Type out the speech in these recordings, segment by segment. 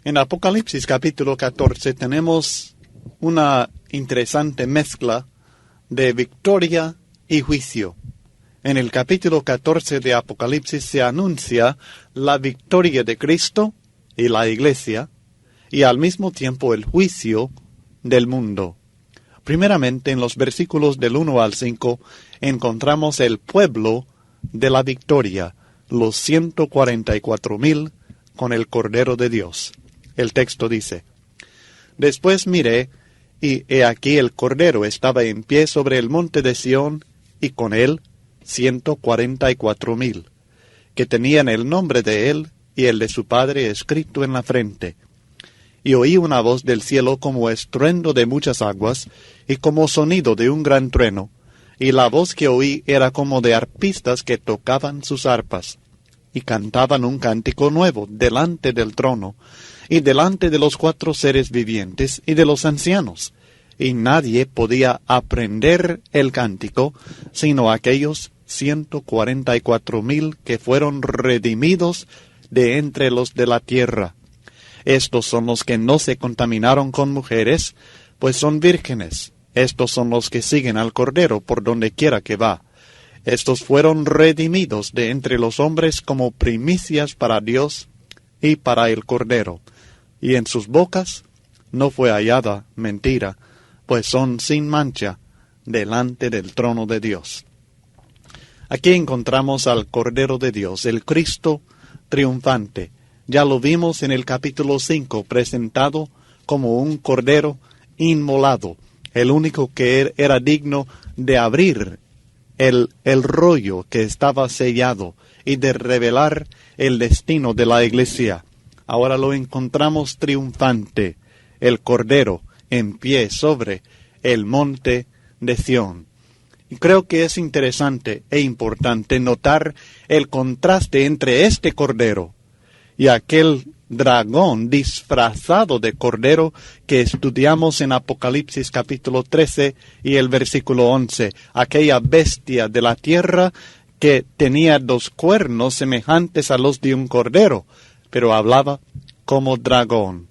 En Apocalipsis capítulo 14 tenemos una interesante mezcla de victoria y juicio. En el capítulo 14 de Apocalipsis se anuncia la victoria de Cristo y la Iglesia, y al mismo tiempo el juicio del mundo. Primeramente, en los versículos del 1 al 5, encontramos el pueblo de la victoria, los 144,000 con el Cordero de Dios. El texto dice: Después miré, y he aquí el Cordero estaba en pie sobre el monte de Sión, y con él 144,000, que tenían el nombre de él y el de su Padre escrito en la frente. Y oí una voz del cielo como estruendo de muchas aguas, y como sonido de un gran trueno, y la voz que oí era como de arpistas que tocaban sus arpas, y cantaban un cántico nuevo delante del trono, y delante de los 4 seres vivientes y de los ancianos, y nadie podía aprender el cántico, sino aquellos 144,000 que fueron redimidos de entre los de la tierra. Estos son los que no se contaminaron con mujeres, pues son vírgenes. Estos son los que siguen al Cordero por donde quiera que va. Estos fueron redimidos de entre los hombres como primicias para Dios y para el Cordero. Y en sus bocas no fue hallada mentira, pues son sin mancha delante del trono de Dios. Aquí encontramos al Cordero de Dios, el Cristo triunfante. Ya lo vimos en el capítulo 5, presentado como un Cordero inmolado, el único que era digno de abrir el rollo que estaba sellado y de revelar el destino de la Iglesia. Ahora lo encontramos triunfante, el Cordero en pie sobre el monte de Sión. Y creo que es interesante e importante notar el contraste entre este Cordero y aquel dragón disfrazado de Cordero que estudiamos en Apocalipsis capítulo 13 y el versículo 11, aquella bestia de la tierra que tenía 2 cuernos semejantes a los de un cordero, pero hablaba como dragón.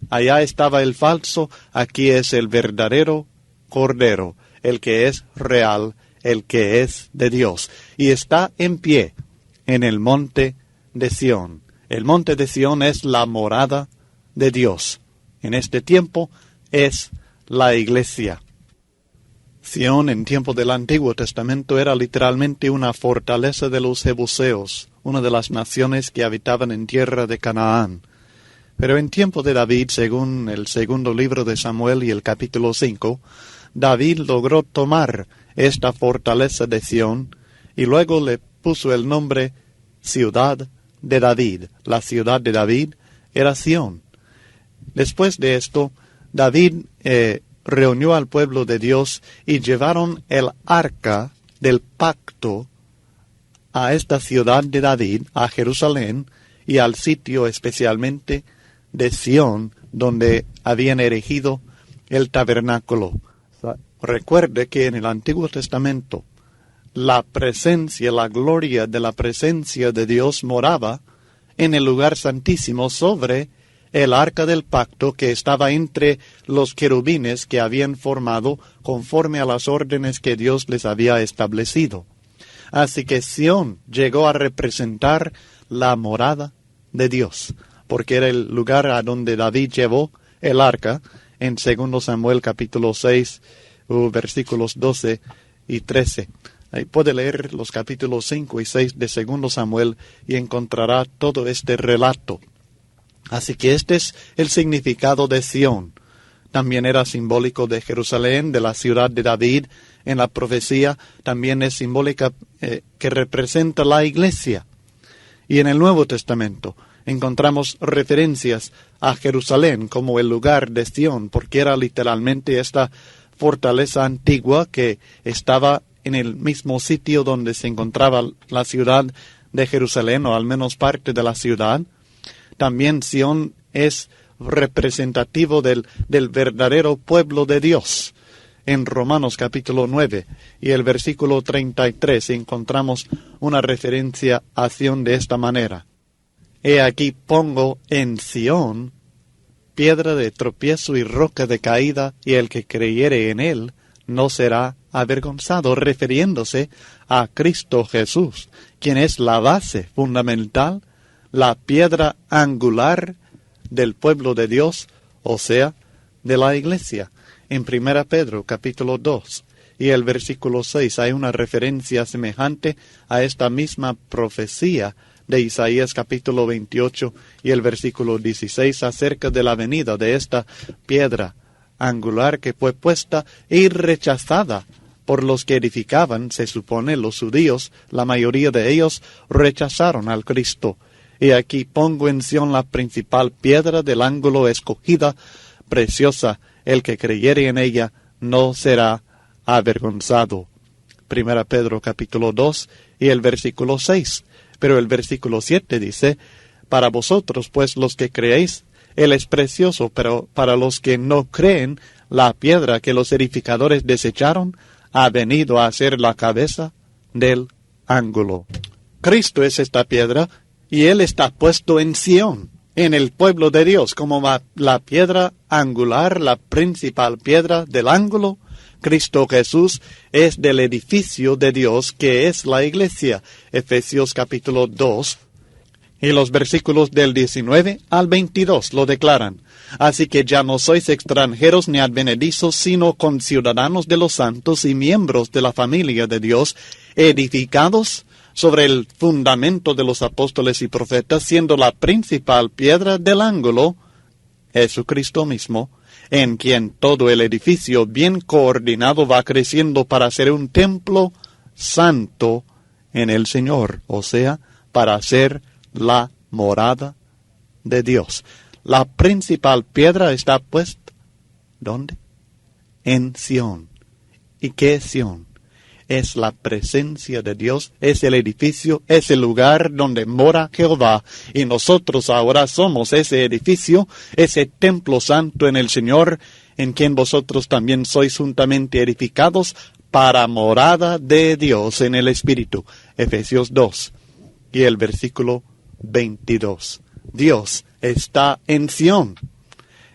Allá estaba el falso, aquí es el verdadero Cordero, el que es real, el que es de Dios, y está en pie en el monte de Sión. El monte de Sión es la morada de Dios. En este tiempo es la Iglesia. Sión en tiempo del Antiguo Testamento era literalmente una fortaleza de los jebuseos, una de las naciones que habitaban en tierra de Canaán. Pero en tiempo de David, según el segundo libro de Samuel y el capítulo 5, David logró tomar esta fortaleza de Sión y luego le puso el nombre Ciudad de David. La ciudad de David era Sión. Después de esto, David reunió al pueblo de Dios y llevaron el arca del pacto a esta ciudad de David, a Jerusalén, y al sitio especialmente de Sión, donde habían erigido el tabernáculo. Recuerde que en el Antiguo Testamento la presencia, la gloria de la presencia de Dios moraba en el lugar santísimo sobre el arca del pacto que estaba entre los querubines que habían formado conforme a las órdenes que Dios les había establecido. Así que Sión llegó a representar la morada de Dios, porque era el lugar a donde David llevó el arca en 2 Samuel capítulo 6, versículos 12 y 13. Ahí puede leer los capítulos 5 y 6 de 2 Samuel y encontrará todo este relato. Así que este es el significado de Sión. También era simbólico de Jerusalén, de la ciudad de David. En la profecía también es simbólica que representa la Iglesia. Y en el Nuevo Testamento encontramos referencias a Jerusalén como el lugar de Sión, porque era literalmente esta fortaleza antigua que estaba en el mismo sitio donde se encontraba la ciudad de Jerusalén, o al menos parte de la ciudad. También Sión es representativo del verdadero pueblo de Dios. En Romanos capítulo 9 y el versículo 33 encontramos una referencia a Sión de esta manera: He aquí pongo en Sión piedra de tropiezo y roca de caída, y el que creyere en él no será avergonzado, refiriéndose a Cristo Jesús, quien es la base fundamental, la piedra angular del pueblo de Dios, o sea, de la iglesia. En 1 Pedro capítulo 2 y el versículo 6 hay una referencia semejante a esta misma profecía de Isaías capítulo 28 y el versículo 16 acerca de la venida de esta piedra angular que fue puesta y rechazada por los que edificaban, se supone, los judíos. La mayoría de ellos rechazaron al Cristo. Y aquí pongo en Sión la principal piedra del ángulo escogida, preciosa, el que creyere en ella no será avergonzado. 1 Pedro capítulo 2 y el versículo 6. Pero el versículo 7 dice, para vosotros, pues los que creéis, Él es precioso, pero para los que no creen, la piedra que los edificadores desecharon ha venido a ser la cabeza del ángulo. Cristo es esta piedra, y Él está puesto en Sión, en el pueblo de Dios, como la piedra angular, la principal piedra del ángulo. Cristo Jesús es del edificio de Dios, que es la iglesia. Efesios capítulo 2 y los versículos del 19 al 22 lo declaran. Así que ya no sois extranjeros ni advenedizos, sino conciudadanos de los santos y miembros de la familia de Dios, edificados sobre el fundamento de los apóstoles y profetas, siendo la principal piedra del ángulo Jesucristo mismo, en quien todo el edificio bien coordinado va creciendo para ser un templo santo en el Señor, o sea, para ser la morada de Dios. La principal piedra está puesta, ¿dónde? En Sión. ¿Y qué es Sión? Es la presencia de Dios, es el edificio, es el lugar donde mora Jehová. Y nosotros ahora somos ese edificio, ese templo santo en el Señor, en quien vosotros también sois juntamente edificados para morada de Dios en el Espíritu. Efesios 2 y el versículo 22. Dios está en Sión.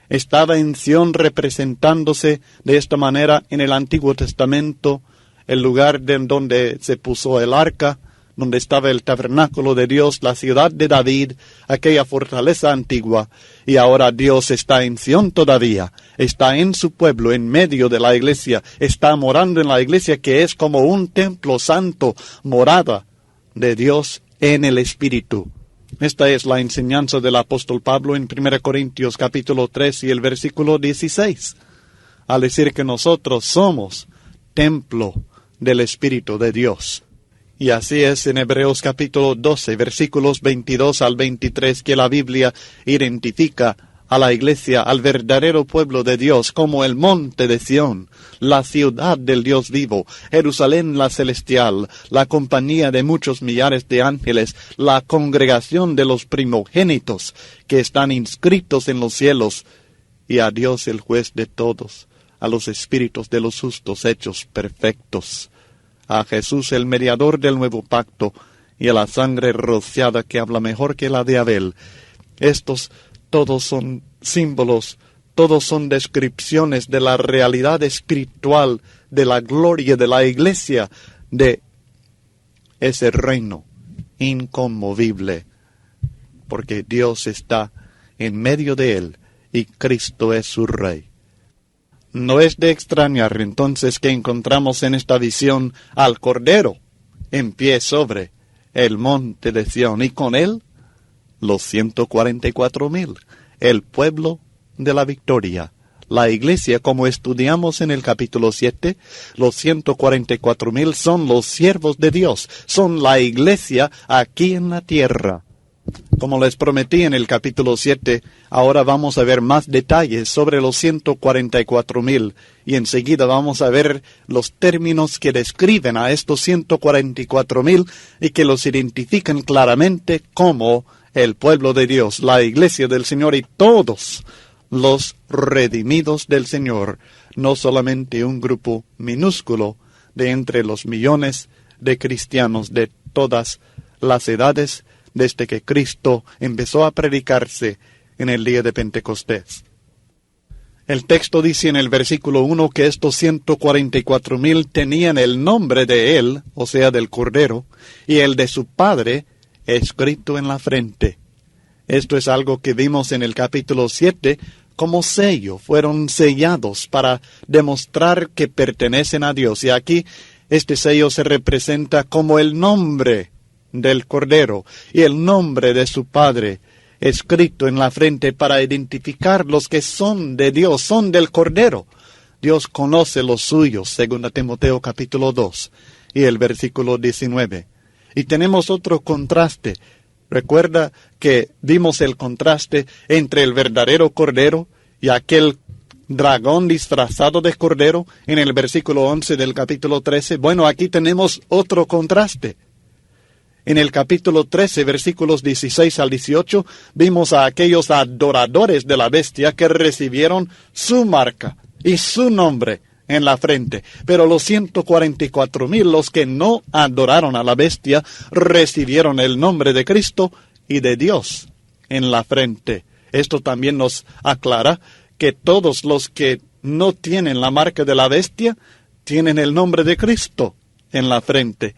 Estaba en Sión representándose de esta manera en el Antiguo Testamento, el lugar donde se puso el arca, donde estaba el tabernáculo de Dios, la ciudad de David, aquella fortaleza antigua. Y ahora Dios está en Sión todavía, está en su pueblo, en medio de la iglesia, está morando en la iglesia, que es como un templo santo, morada de Dios en el Espíritu. Esta es la enseñanza del apóstol Pablo en 1 Corintios capítulo 3 y el versículo 16, al decir que nosotros somos templo del Espíritu de Dios. Y así es en Hebreos capítulo 12, versículos 22 al 23, que la Biblia identifica a la iglesia, al verdadero pueblo de Dios, como el monte de Sión, la ciudad del Dios vivo, Jerusalén la celestial, la compañía de muchos millares de ángeles, la congregación de los primogénitos que están inscritos en los cielos, y a Dios el juez de todos, a los espíritus de los justos hechos perfectos, a Jesús el mediador del nuevo pacto, y a la sangre rociada que habla mejor que la de Abel. Estos todos son símbolos, todos son descripciones de la realidad espiritual, de la gloria de la iglesia, de ese reino inconmovible, porque Dios está en medio de él y Cristo es su Rey. No es de extrañar entonces que encontramos en esta visión al Cordero en pie sobre el monte de Sión, y con él los 144,000, el pueblo de la victoria. La iglesia, como estudiamos en el capítulo 7, los 144,000 son los siervos de Dios, son la iglesia aquí en la tierra. Como les prometí en el capítulo 7, ahora vamos a ver más detalles sobre los 144,000 y enseguida vamos a ver los términos que describen a estos 144,000 y que los identifican claramente como el pueblo de Dios, la iglesia del Señor y todos los redimidos del Señor, no solamente un grupo minúsculo de entre los millones de cristianos de todas las edades, desde que Cristo empezó a predicarse en el día de Pentecostés. El texto dice en el versículo 1 que estos 144,000 tenían el nombre de él, o sea, del Cordero, y el de su padre escrito en la frente. Esto es algo que vimos en el capítulo 7 como sello. Fueron sellados para demostrar que pertenecen a Dios. Y aquí este sello se representa como el nombre del Cordero y el nombre de su padre escrito en la frente para identificar los que son de Dios, son del Cordero. Dios conoce los suyos, según Timoteo capítulo 2 y el versículo 19. Y tenemos otro contraste. Recuerda que vimos el contraste entre el verdadero Cordero y aquel dragón disfrazado de Cordero en el versículo 11 del capítulo 13. Bueno, aquí tenemos otro contraste. En el capítulo 13, versículos 16 al 18, vimos a aquellos adoradores de la bestia que recibieron su marca y su nombre en la frente. Pero los 144,000, los que no adoraron a la bestia, recibieron el nombre de Cristo y de Dios en la frente. Esto también nos aclara que todos los que no tienen la marca de la bestia, tienen el nombre de Cristo en la frente.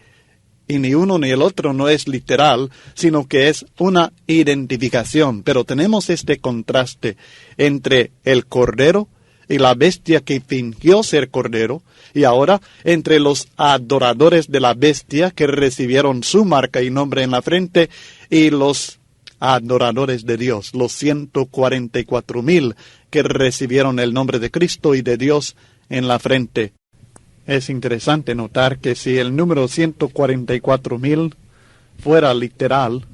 Y ni uno ni el otro no es literal, sino que es una identificación. Pero tenemos este contraste entre el Cordero y la bestia que fingió ser Cordero, y ahora entre los adoradores de la bestia que recibieron su marca y nombre en la frente, y los adoradores de Dios, los 144,000 que recibieron el nombre de Cristo y de Dios en la frente. Es interesante notar que si el número 144,000 fuera literal,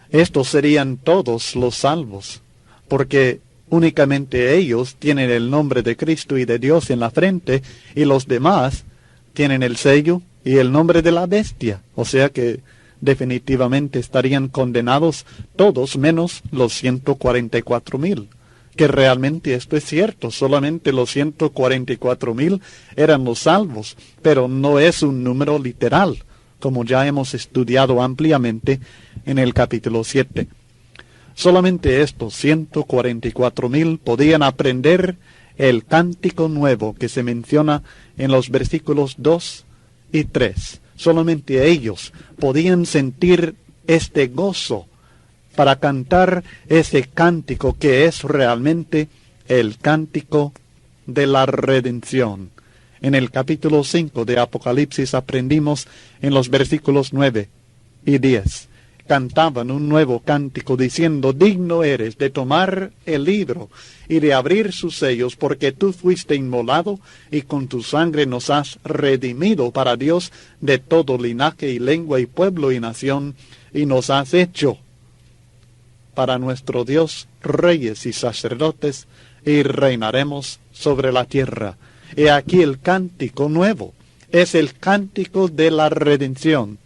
estos serían todos los salvos, porque únicamente ellos tienen el nombre de Cristo y de Dios en la frente, y los demás tienen el sello y el nombre de la bestia. O sea que definitivamente estarían condenados todos menos los 144,000. Que realmente esto es cierto, solamente los 144,000 eran los salvos, pero no es un número literal, como ya hemos estudiado ampliamente en el capítulo 7. Solamente estos 144,000 podían aprender el cántico nuevo que se menciona en los versículos 2 y 3. Solamente ellos podían sentir este gozo para cantar ese cántico que es realmente el cántico de la redención. En el capítulo 5 de Apocalipsis aprendimos en los versículos 9 y 10. Cantaban un nuevo cántico diciendo: digno eres de tomar el libro y de abrir sus sellos, porque tú fuiste inmolado y con tu sangre nos has redimido para Dios de todo linaje y lengua y pueblo y nación, y nos has hecho para nuestro Dios reyes y sacerdotes, y reinaremos sobre la tierra. He aquí el cántico nuevo, es el cántico de la redención.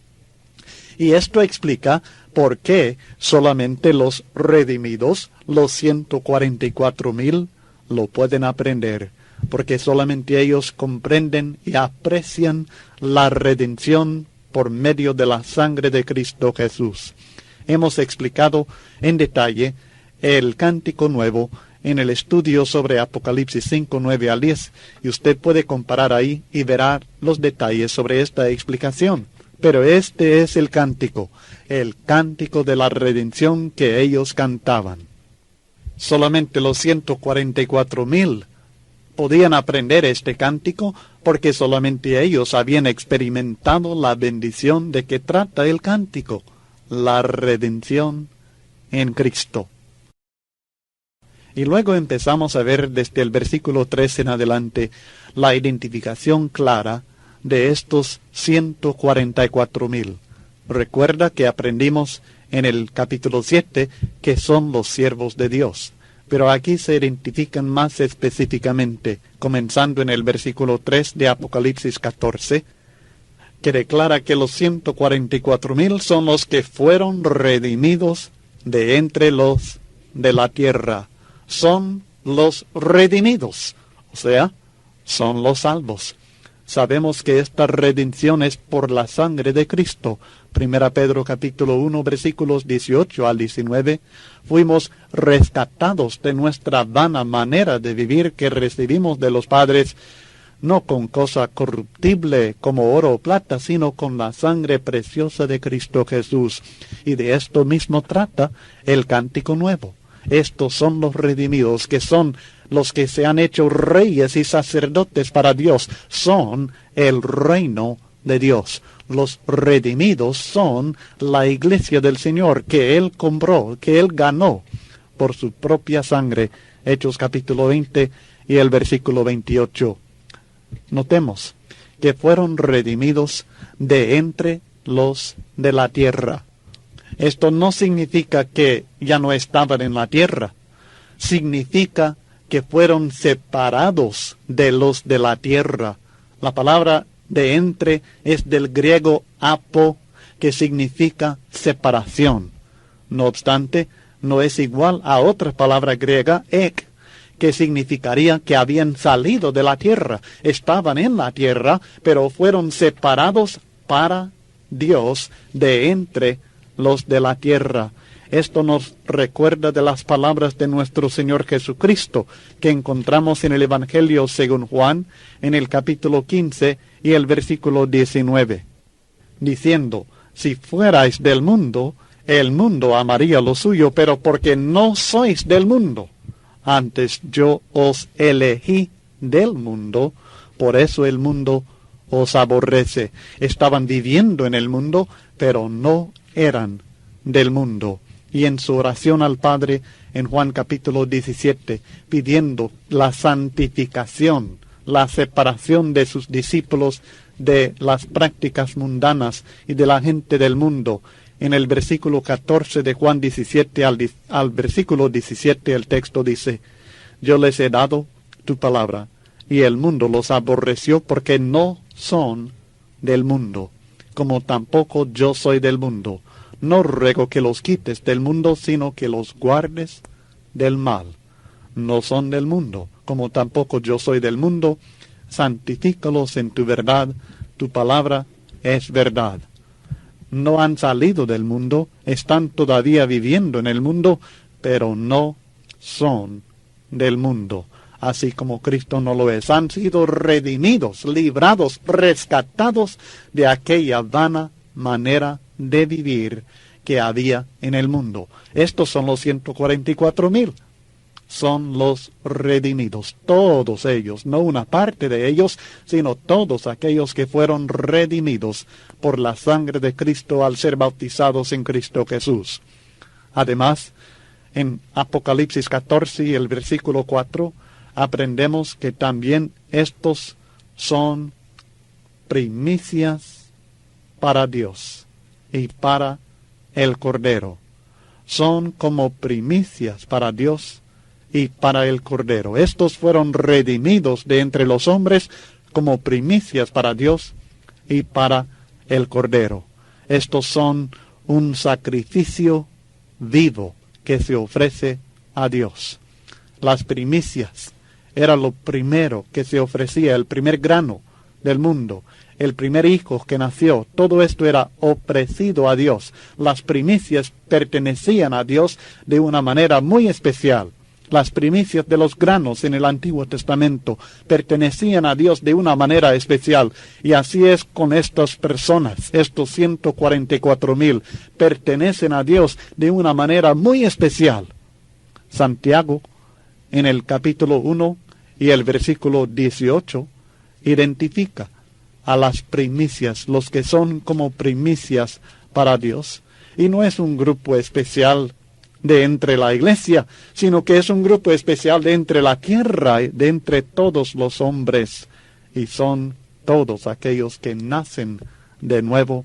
Y esto explica por qué solamente los redimidos, los 144,000, lo pueden aprender, porque solamente ellos comprenden y aprecian la redención por medio de la sangre de Cristo Jesús. Hemos explicado en detalle el cántico nuevo en el estudio sobre Apocalipsis 5, 9 al 10, y usted puede comparar ahí y verá los detalles sobre esta explicación. Pero este es el cántico de la redención que ellos cantaban. Solamente los 144,000 podían aprender este cántico porque solamente ellos habían experimentado la bendición de que trata el cántico, la redención en Cristo. Y luego empezamos a ver desde el versículo 3 en adelante la identificación clara de estos 144,000. Recuerda que aprendimos en el capítulo 7 que son los siervos de Dios, pero aquí se identifican más específicamente, comenzando en el versículo 3 de Apocalipsis 14, que declara que los 144,000 son los que fueron redimidos de entre los de la tierra. Son los redimidos, o sea, son los salvos. Sabemos que esta redención es por la sangre de Cristo. 1 Pedro capítulo 1 versículos 18 al 19. Fuimos rescatados de nuestra vana manera de vivir que recibimos de los padres, no con cosa corruptible como oro o plata, sino con la sangre preciosa de Cristo Jesús. Y de esto mismo trata el cántico nuevo. Estos son los redimidos, que son los que se han hecho reyes y sacerdotes para Dios. Son el reino de Dios. Los redimidos son la iglesia del Señor, que Él compró, que Él ganó por su propia sangre. Hechos capítulo 20 y el versículo 28. Notemos que fueron redimidos de entre los de la tierra. Esto no significa que ya no estaban en la tierra. Significa que fueron separados de los de la tierra. La palabra de entre es del griego apo, que significa separación. No obstante, no es igual a otra palabra griega, ek, que significaría que habían salido de la tierra. Estaban en la tierra, pero fueron separados para Dios de entre los de la tierra. Esto nos recuerda de las palabras de nuestro Señor Jesucristo, que encontramos en el Evangelio según Juan, en el capítulo 15 y el versículo 19, diciendo: si fuerais del mundo, el mundo amaría lo suyo, pero porque no sois del mundo, antes yo os elegí del mundo, por eso el mundo os aborrece. Estaban viviendo en el mundo, pero no eran del mundo. Y en su oración al Padre, en Juan capítulo 17, pidiendo la santificación, la separación de sus discípulos de las prácticas mundanas y de la gente del mundo. En el versículo 14 de Juan 17 al versículo 17 el texto dice: yo les he dado tu palabra, y el mundo los aborreció porque no son del mundo, como tampoco yo soy del mundo. No ruego que los quites del mundo, sino que los guardes del mal. No son del mundo, como tampoco yo soy del mundo. Santifícalos en tu verdad, tu palabra es verdad. No han salido del mundo, están todavía viviendo en el mundo, pero no son del mundo, así como Cristo no lo es. Han sido redimidos, librados, rescatados de aquella vana manera de vivir que había en el mundo. Estos son los 144,000. Son los redimidos, todos ellos, no una parte de ellos, sino todos aquellos que fueron redimidos por la sangre de Cristo al ser bautizados en Cristo Jesús. Además, en Apocalipsis 14 y el versículo 4, aprendemos que también estos son primicias para Dios y para el Cordero. Son como primicias para Dios y para el Cordero. Estos fueron redimidos de entre los hombres como primicias para Dios y para el Cordero. Estos son un sacrificio vivo que se ofrece a Dios. Las primicias era lo primero que se ofrecía, el primer grano del mundo, el primer hijo que nació. Todo esto era ofrecido a Dios. Las primicias pertenecían a Dios de una manera muy especial. Las primicias de los granos en el Antiguo Testamento pertenecían a Dios de una manera especial. Y así es con estas personas. Estos 144,000 pertenecen a Dios de una manera muy especial. Santiago, en el capítulo 1 y el versículo 18, identifica a las primicias, los que son como primicias para Dios. Y no es un grupo especial de entre la iglesia, sino que es un grupo especial de entre la tierra, de entre todos los hombres, y son todos aquellos que nacen de nuevo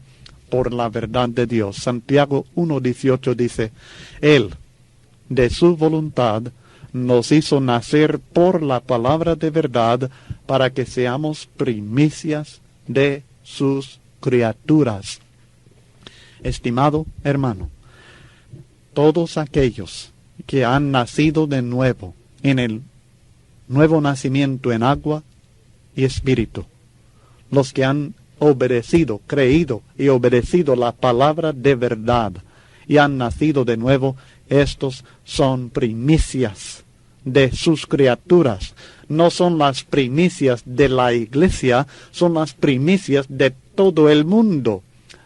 por la verdad de Dios. Santiago 1:18 dice: Él, de su voluntad, nos hizo nacer por la palabra de verdad, para que seamos primicias de sus criaturas. Estimado hermano, todos aquellos que han nacido de nuevo en el nuevo nacimiento en agua y espíritu, los que han obedecido, creído y obedecido la palabra de verdad y han nacido de nuevo, estos son primicias de sus criaturas. No son las primicias de la iglesia, son las primicias de todo el mundo.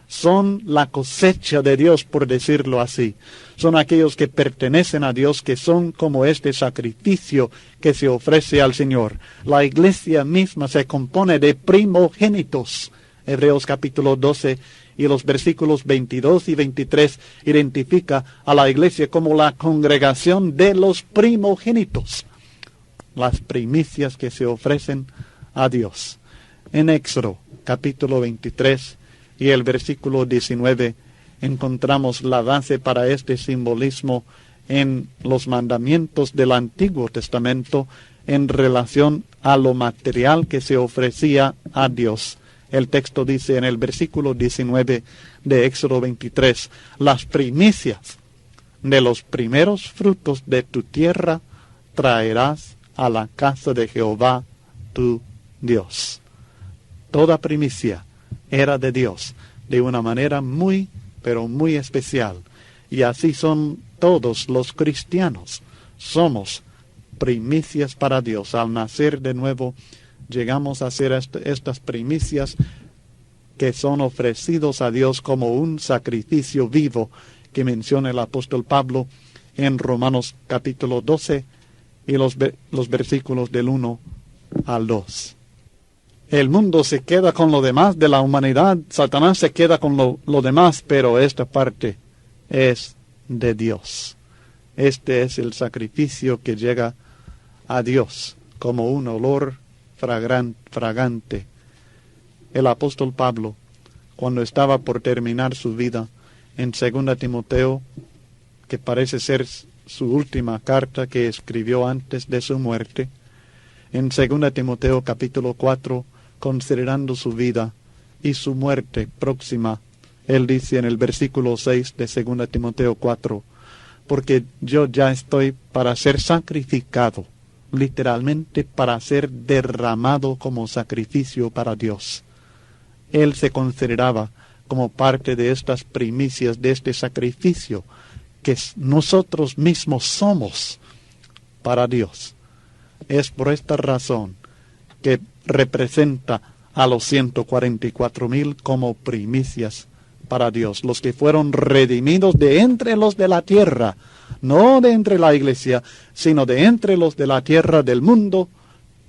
Son la cosecha de Dios, por decirlo así. Son aquellos que pertenecen a Dios, que son como este sacrificio que se ofrece al Señor. La iglesia misma se compone de primogénitos. Hebreos capítulo 12 y los versículos 22 y 23 identifica a la iglesia como la congregación de los primogénitos. Las primicias que se ofrecen a Dios. En Éxodo capítulo 23 y el versículo 19 encontramos la base para este simbolismo en los mandamientos del Antiguo Testamento en relación a lo material que se ofrecía a Dios. El texto dice en el versículo 19 de Éxodo 23, las primicias de los primeros frutos de tu tierra traerás a la casa de Jehová tu Dios. Toda primicia era de Dios, de una manera muy, pero muy especial. Y así son todos los cristianos. Somos primicias para Dios. Al nacer de nuevo, llegamos a ser estas primicias que son ofrecidos a Dios como un sacrificio vivo que menciona el apóstol Pablo en Romanos capítulo 12 y los versículos del 1 al 2. El mundo se queda con lo demás de la humanidad, Satanás se queda con lo demás, pero esta parte es de Dios. Este es el sacrificio que llega a Dios como un olor fragante. El apóstol Pablo, cuando estaba por terminar su vida, en 2 Timoteo, que parece ser su última carta que escribió antes de su muerte, en 2 Timoteo capítulo 4, considerando su vida y su muerte próxima, él dice en el versículo 6 de 2 Timoteo 4, porque yo ya estoy para ser sacrificado, literalmente para ser derramado como sacrificio para Dios. Él se consideraba como parte de estas primicias, de este sacrificio que nosotros mismos somos para Dios. Es por esta razón que representa a los 144,000 como primicias para Dios, los que fueron redimidos de entre los de la tierra, no de entre la iglesia, sino de entre los de la tierra del mundo,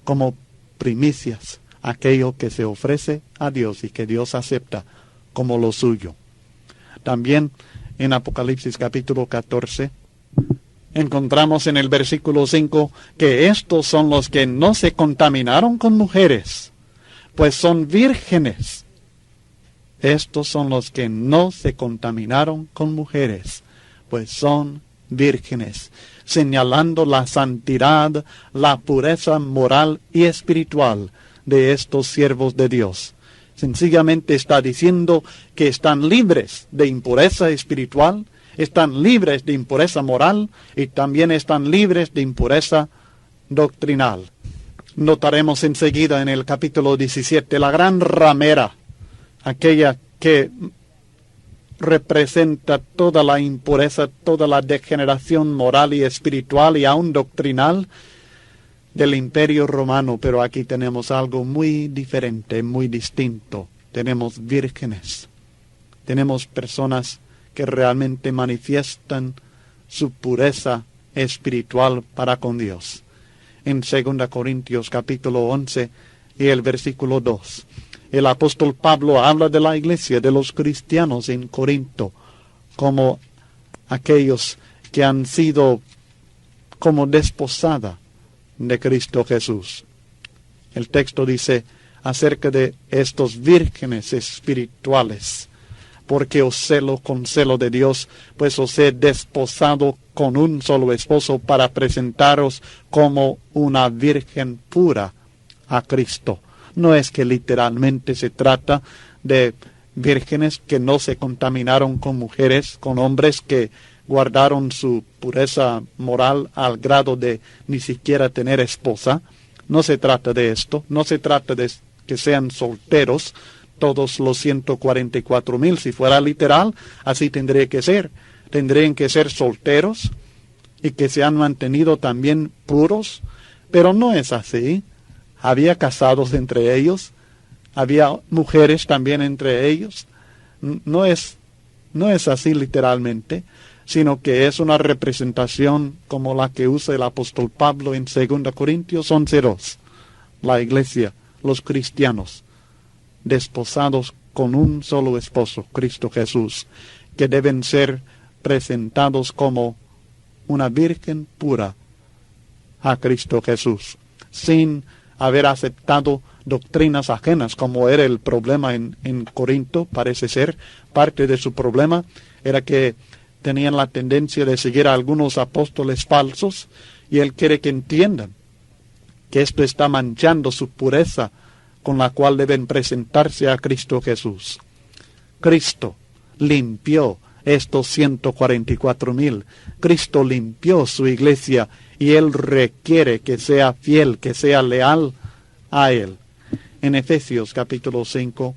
como primicias, aquello que se ofrece a Dios y que Dios acepta como lo suyo. También en Apocalipsis capítulo 14, encontramos en el versículo 5 que estos son los que no se contaminaron con mujeres, pues son vírgenes. Estos son los que no se contaminaron con mujeres, pues son vírgenes, señalando la santidad, la pureza moral y espiritual de estos siervos de Dios. Sencillamente está diciendo que están libres de impureza espiritual, están libres de impureza moral y también están libres de impureza doctrinal. Notaremos enseguida en el capítulo 17 la gran ramera, aquella que representa toda la impureza, toda la degeneración moral y espiritual y aún doctrinal del Imperio Romano, pero aquí tenemos algo muy diferente, muy distinto. Tenemos vírgenes, tenemos personas que realmente manifiestan su pureza espiritual para con Dios. En 2 Corintios capítulo 11 y el versículo 2, el apóstol Pablo habla de la iglesia, de los cristianos en Corinto, como aquellos que han sido como desposada de Cristo Jesús. El texto dice acerca de estos vírgenes espirituales: porque os celo con celo de Dios, pues os he desposado con un solo esposo para presentaros como una virgen pura a Cristo. No es que literalmente se trata de vírgenes que no se contaminaron con mujeres, con hombres que guardaron su pureza moral al grado de ni siquiera tener esposa. No se trata de esto, no se trata de que sean solteros, todos los 144,000. Si fuera literal, así tendría que ser. Tendrían que ser solteros y que se han mantenido también puros, pero no es así. Había casados entre ellos, había mujeres también entre ellos. No es así literalmente, sino que es una representación como la que usa el apóstol Pablo en 2 Corintios 11:2. La iglesia, los cristianos, desposados con un solo esposo, Cristo Jesús, que deben ser presentados como una virgen pura a Cristo Jesús, sin haber aceptado doctrinas ajenas, como era el problema en Corinto. Parece ser parte de su problema era que tenían la tendencia de seguir a algunos apóstoles falsos, y él quiere que entiendan que esto está manchando su pureza con la cual deben presentarse a Cristo Jesús. Cristo limpió estos 144,000. Cristo limpió su iglesia y Él requiere que sea fiel, que sea leal a Él. En Efesios capítulo 5,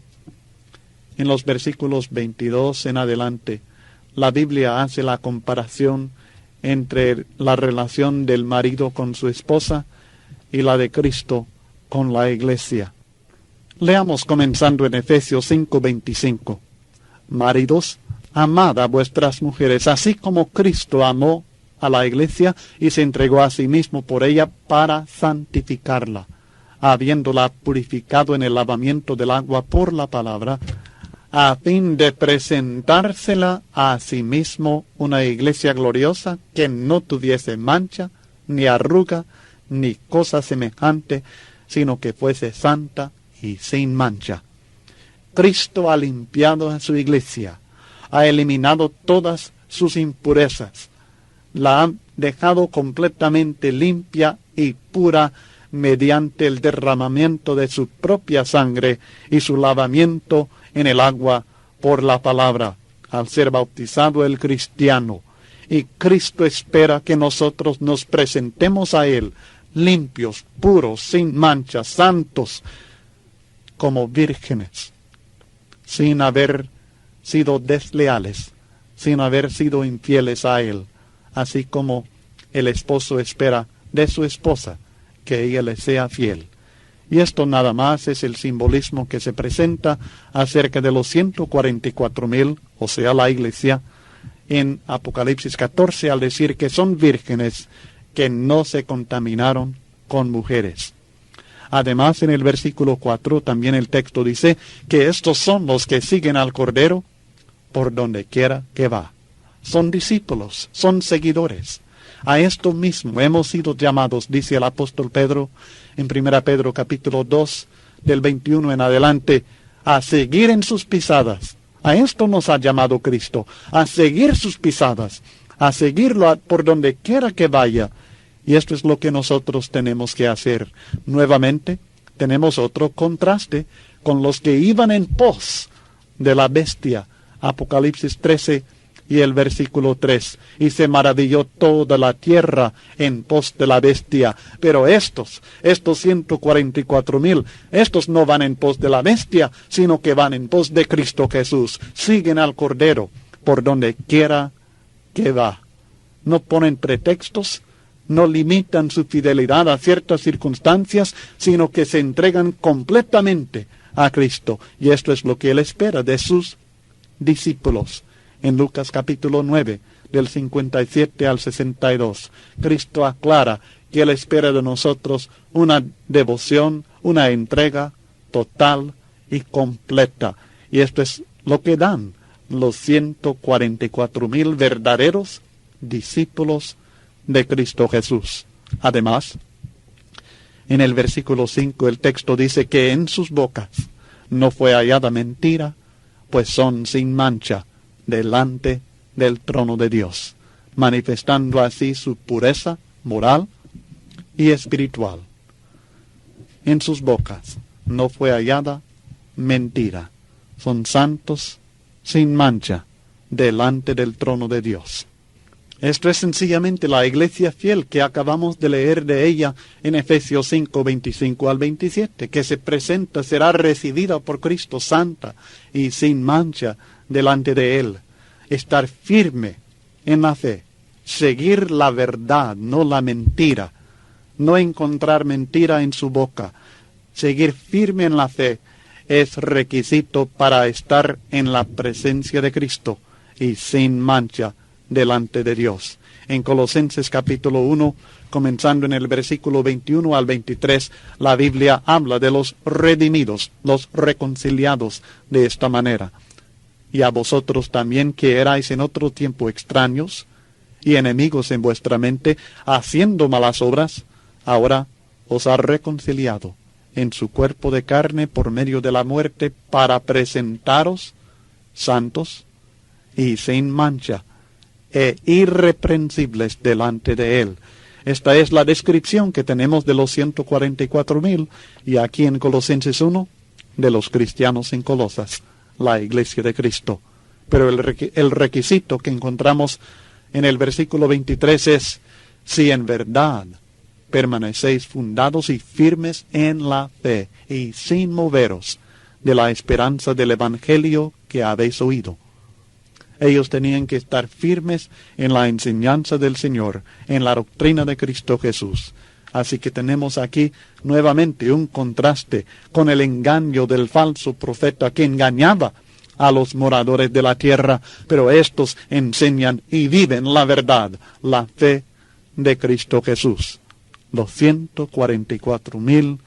en los versículos 22 en adelante, la Biblia hace la comparación entre la relación del marido con su esposa y la de Cristo con la iglesia. Leamos comenzando en Efesios 5:25. Maridos, amad a vuestras mujeres, así como Cristo amó a la iglesia y se entregó a sí mismo por ella para santificarla, habiéndola purificado en el lavamiento del agua por la palabra, a fin de presentársela a sí mismo una iglesia gloriosa que no tuviese mancha, ni arruga, ni cosa semejante, sino que fuese santa y sin mancha. Cristo ha limpiado a su iglesia, ha eliminado todas sus impurezas, la ha dejado completamente limpia y pura mediante el derramamiento de su propia sangre y su lavamiento en el agua por la palabra, al ser bautizado el cristiano. Y Cristo espera que nosotros nos presentemos a Él limpios, puros, sin mancha, santos, como vírgenes, sin haber sido desleales, sin haber sido infieles a Él, así como el esposo espera de su esposa que ella le sea fiel. Y esto nada más es el simbolismo que se presenta acerca de los 144,000, o sea, la iglesia, en Apocalipsis 14, al decir que son vírgenes que no se contaminaron con mujeres. Además, en el versículo 4, también el texto dice que estos son los que siguen al Cordero por donde quiera que va. Son discípulos, son seguidores. A esto mismo hemos sido llamados, dice el apóstol Pedro, en 1 Pedro capítulo 2, del 21 en adelante, a seguir en sus pisadas. A esto nos ha llamado Cristo, a seguir sus pisadas, a seguirlo por donde quiera que vaya. Y esto es lo que nosotros tenemos que hacer. Nuevamente, tenemos otro contraste con los que iban en pos de la bestia. Apocalipsis 13 y el versículo 3. Y se maravilló toda la tierra en pos de la bestia. Pero estos 144,000, estos no van en pos de la bestia, sino que van en pos de Cristo Jesús. Siguen al Cordero por donde quiera que va. No ponen pretextos, no limitan su fidelidad a ciertas circunstancias, sino que se entregan completamente a Cristo. Y esto es lo que Él espera de sus discípulos. En Lucas capítulo 9, del 57 al 62, Cristo aclara que Él espera de nosotros una devoción, una entrega total y completa. Y esto es lo que dan los 144,000 verdaderos discípulos de Cristo Jesús. Además, en el versículo 5 el texto dice que en sus bocas no fue hallada mentira, pues son sin mancha delante del trono de Dios, manifestando así su pureza moral y espiritual. En sus bocas no fue hallada mentira, son santos sin mancha delante del trono de Dios. Esto es sencillamente la iglesia fiel que acabamos de leer de ella en Efesios 5, 25 al 27, que se presenta, será recibida por Cristo santa y sin mancha delante de Él. Estar firme en la fe, seguir la verdad, no la mentira, no encontrar mentira en su boca. Seguir firme en la fe es requisito para estar en la presencia de Cristo y sin mancha delante de Dios. En Colosenses capítulo 1, comenzando en el versículo 21 al 23, la Biblia habla de los redimidos, los reconciliados de esta manera. Y a vosotros también, que erais en otro tiempo extraños y enemigos en vuestra mente, haciendo malas obras, ahora os ha reconciliado en su cuerpo de carne por medio de la muerte, para presentaros santos y sin mancha e irreprensibles delante de Él. Esta es la descripción que tenemos de los 144,000, y aquí en Colosenses 1, de los cristianos en Colosas, la iglesia de Cristo. Pero el requisito que encontramos en el versículo 23 es: si en verdad permanecéis fundados y firmes en la fe, y sin moveros de la esperanza del Evangelio que habéis oído. Ellos tenían que estar firmes en la enseñanza del Señor, en la doctrina de Cristo Jesús. Así que tenemos aquí nuevamente un contraste con el engaño del falso profeta que engañaba a los moradores de la tierra, pero estos enseñan y viven la verdad, la fe de Cristo Jesús. Los 144,000,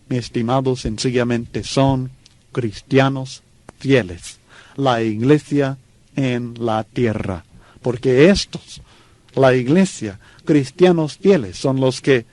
mi estimado, sencillamente son cristianos fieles, la iglesia en la tierra, porque estos, la iglesia, cristianos fieles, son los que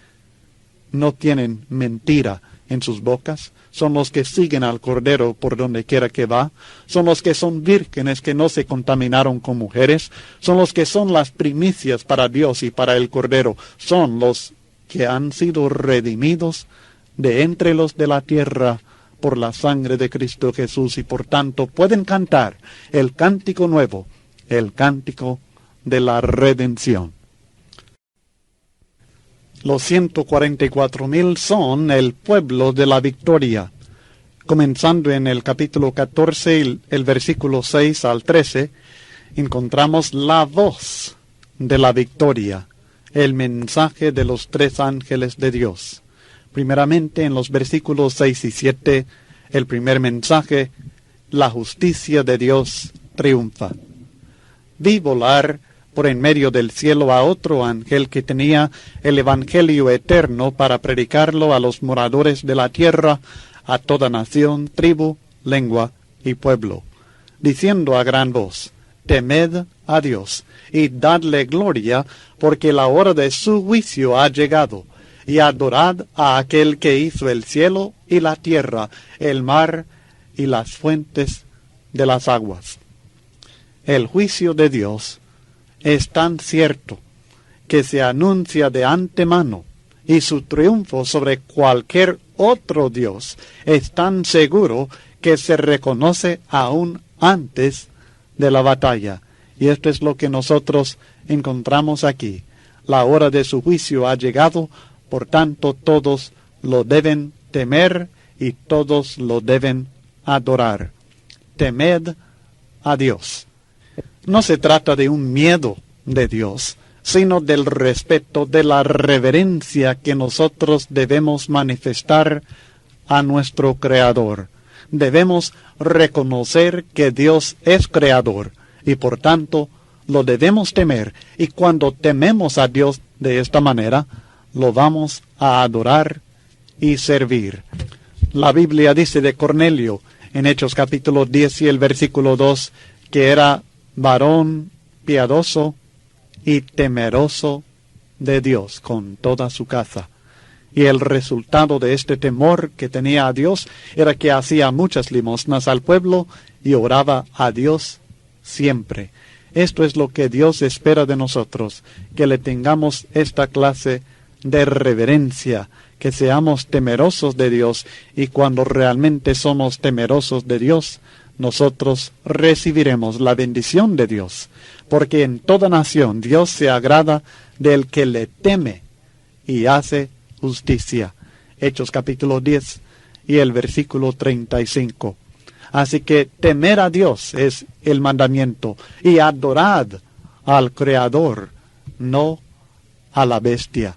no tienen mentira en sus bocas, son los que siguen al Cordero por donde quiera que va, son los que son vírgenes que no se contaminaron con mujeres, son los que son las primicias para Dios y para el Cordero, son los que han sido redimidos de entre los de la tierra por la sangre de Cristo Jesús, y por tanto pueden cantar el cántico nuevo, el cántico de la redención. Los 144,000 son el pueblo de la victoria. Comenzando en el capítulo 14, el versículo 6 al 13, encontramos la voz de la victoria, el mensaje de los 3 ángeles de Dios. Primeramente, en los versículos 6 y 7, el primer mensaje: la justicia de Dios triunfa. Vi volar por en medio del cielo a otro ángel que tenía el evangelio eterno para predicarlo a los moradores de la tierra, a toda nación, tribu, lengua y pueblo, diciendo a gran voz: temed a Dios y dadle gloria, porque la hora de su juicio ha llegado, y adorad a aquel que hizo el cielo y la tierra, el mar y las fuentes de las aguas. El juicio de Dios es tan cierto que se anuncia de antemano, y su triunfo sobre cualquier otro Dios es tan seguro que se reconoce aún antes de la batalla. Y esto es lo que nosotros encontramos aquí. La hora de su juicio ha llegado, por tanto todos lo deben temer y todos lo deben adorar. Temed a Dios. No se trata de un miedo de Dios, sino del respeto, de la reverencia que nosotros debemos manifestar a nuestro Creador. Debemos reconocer que Dios es Creador, y por tanto lo debemos temer, y cuando tememos a Dios de esta manera, lo vamos a adorar y servir. La Biblia dice de Cornelio, en Hechos capítulo 10 y el versículo 2, que era varón piadoso y temeroso de Dios con toda su casa. Y el resultado de este temor que tenía a Dios era que hacía muchas limosnas al pueblo y oraba a Dios siempre. Esto es lo que Dios espera de nosotros, que le tengamos esta clase de reverencia, que seamos temerosos de Dios, y cuando realmente somos temerosos de Dios, nosotros recibiremos la bendición de Dios, porque en toda nación Dios se agrada del que le teme y hace justicia. Hechos capítulo 10 y el versículo 35. Así que temer a Dios es el mandamiento, y adorad al Creador, no a la bestia.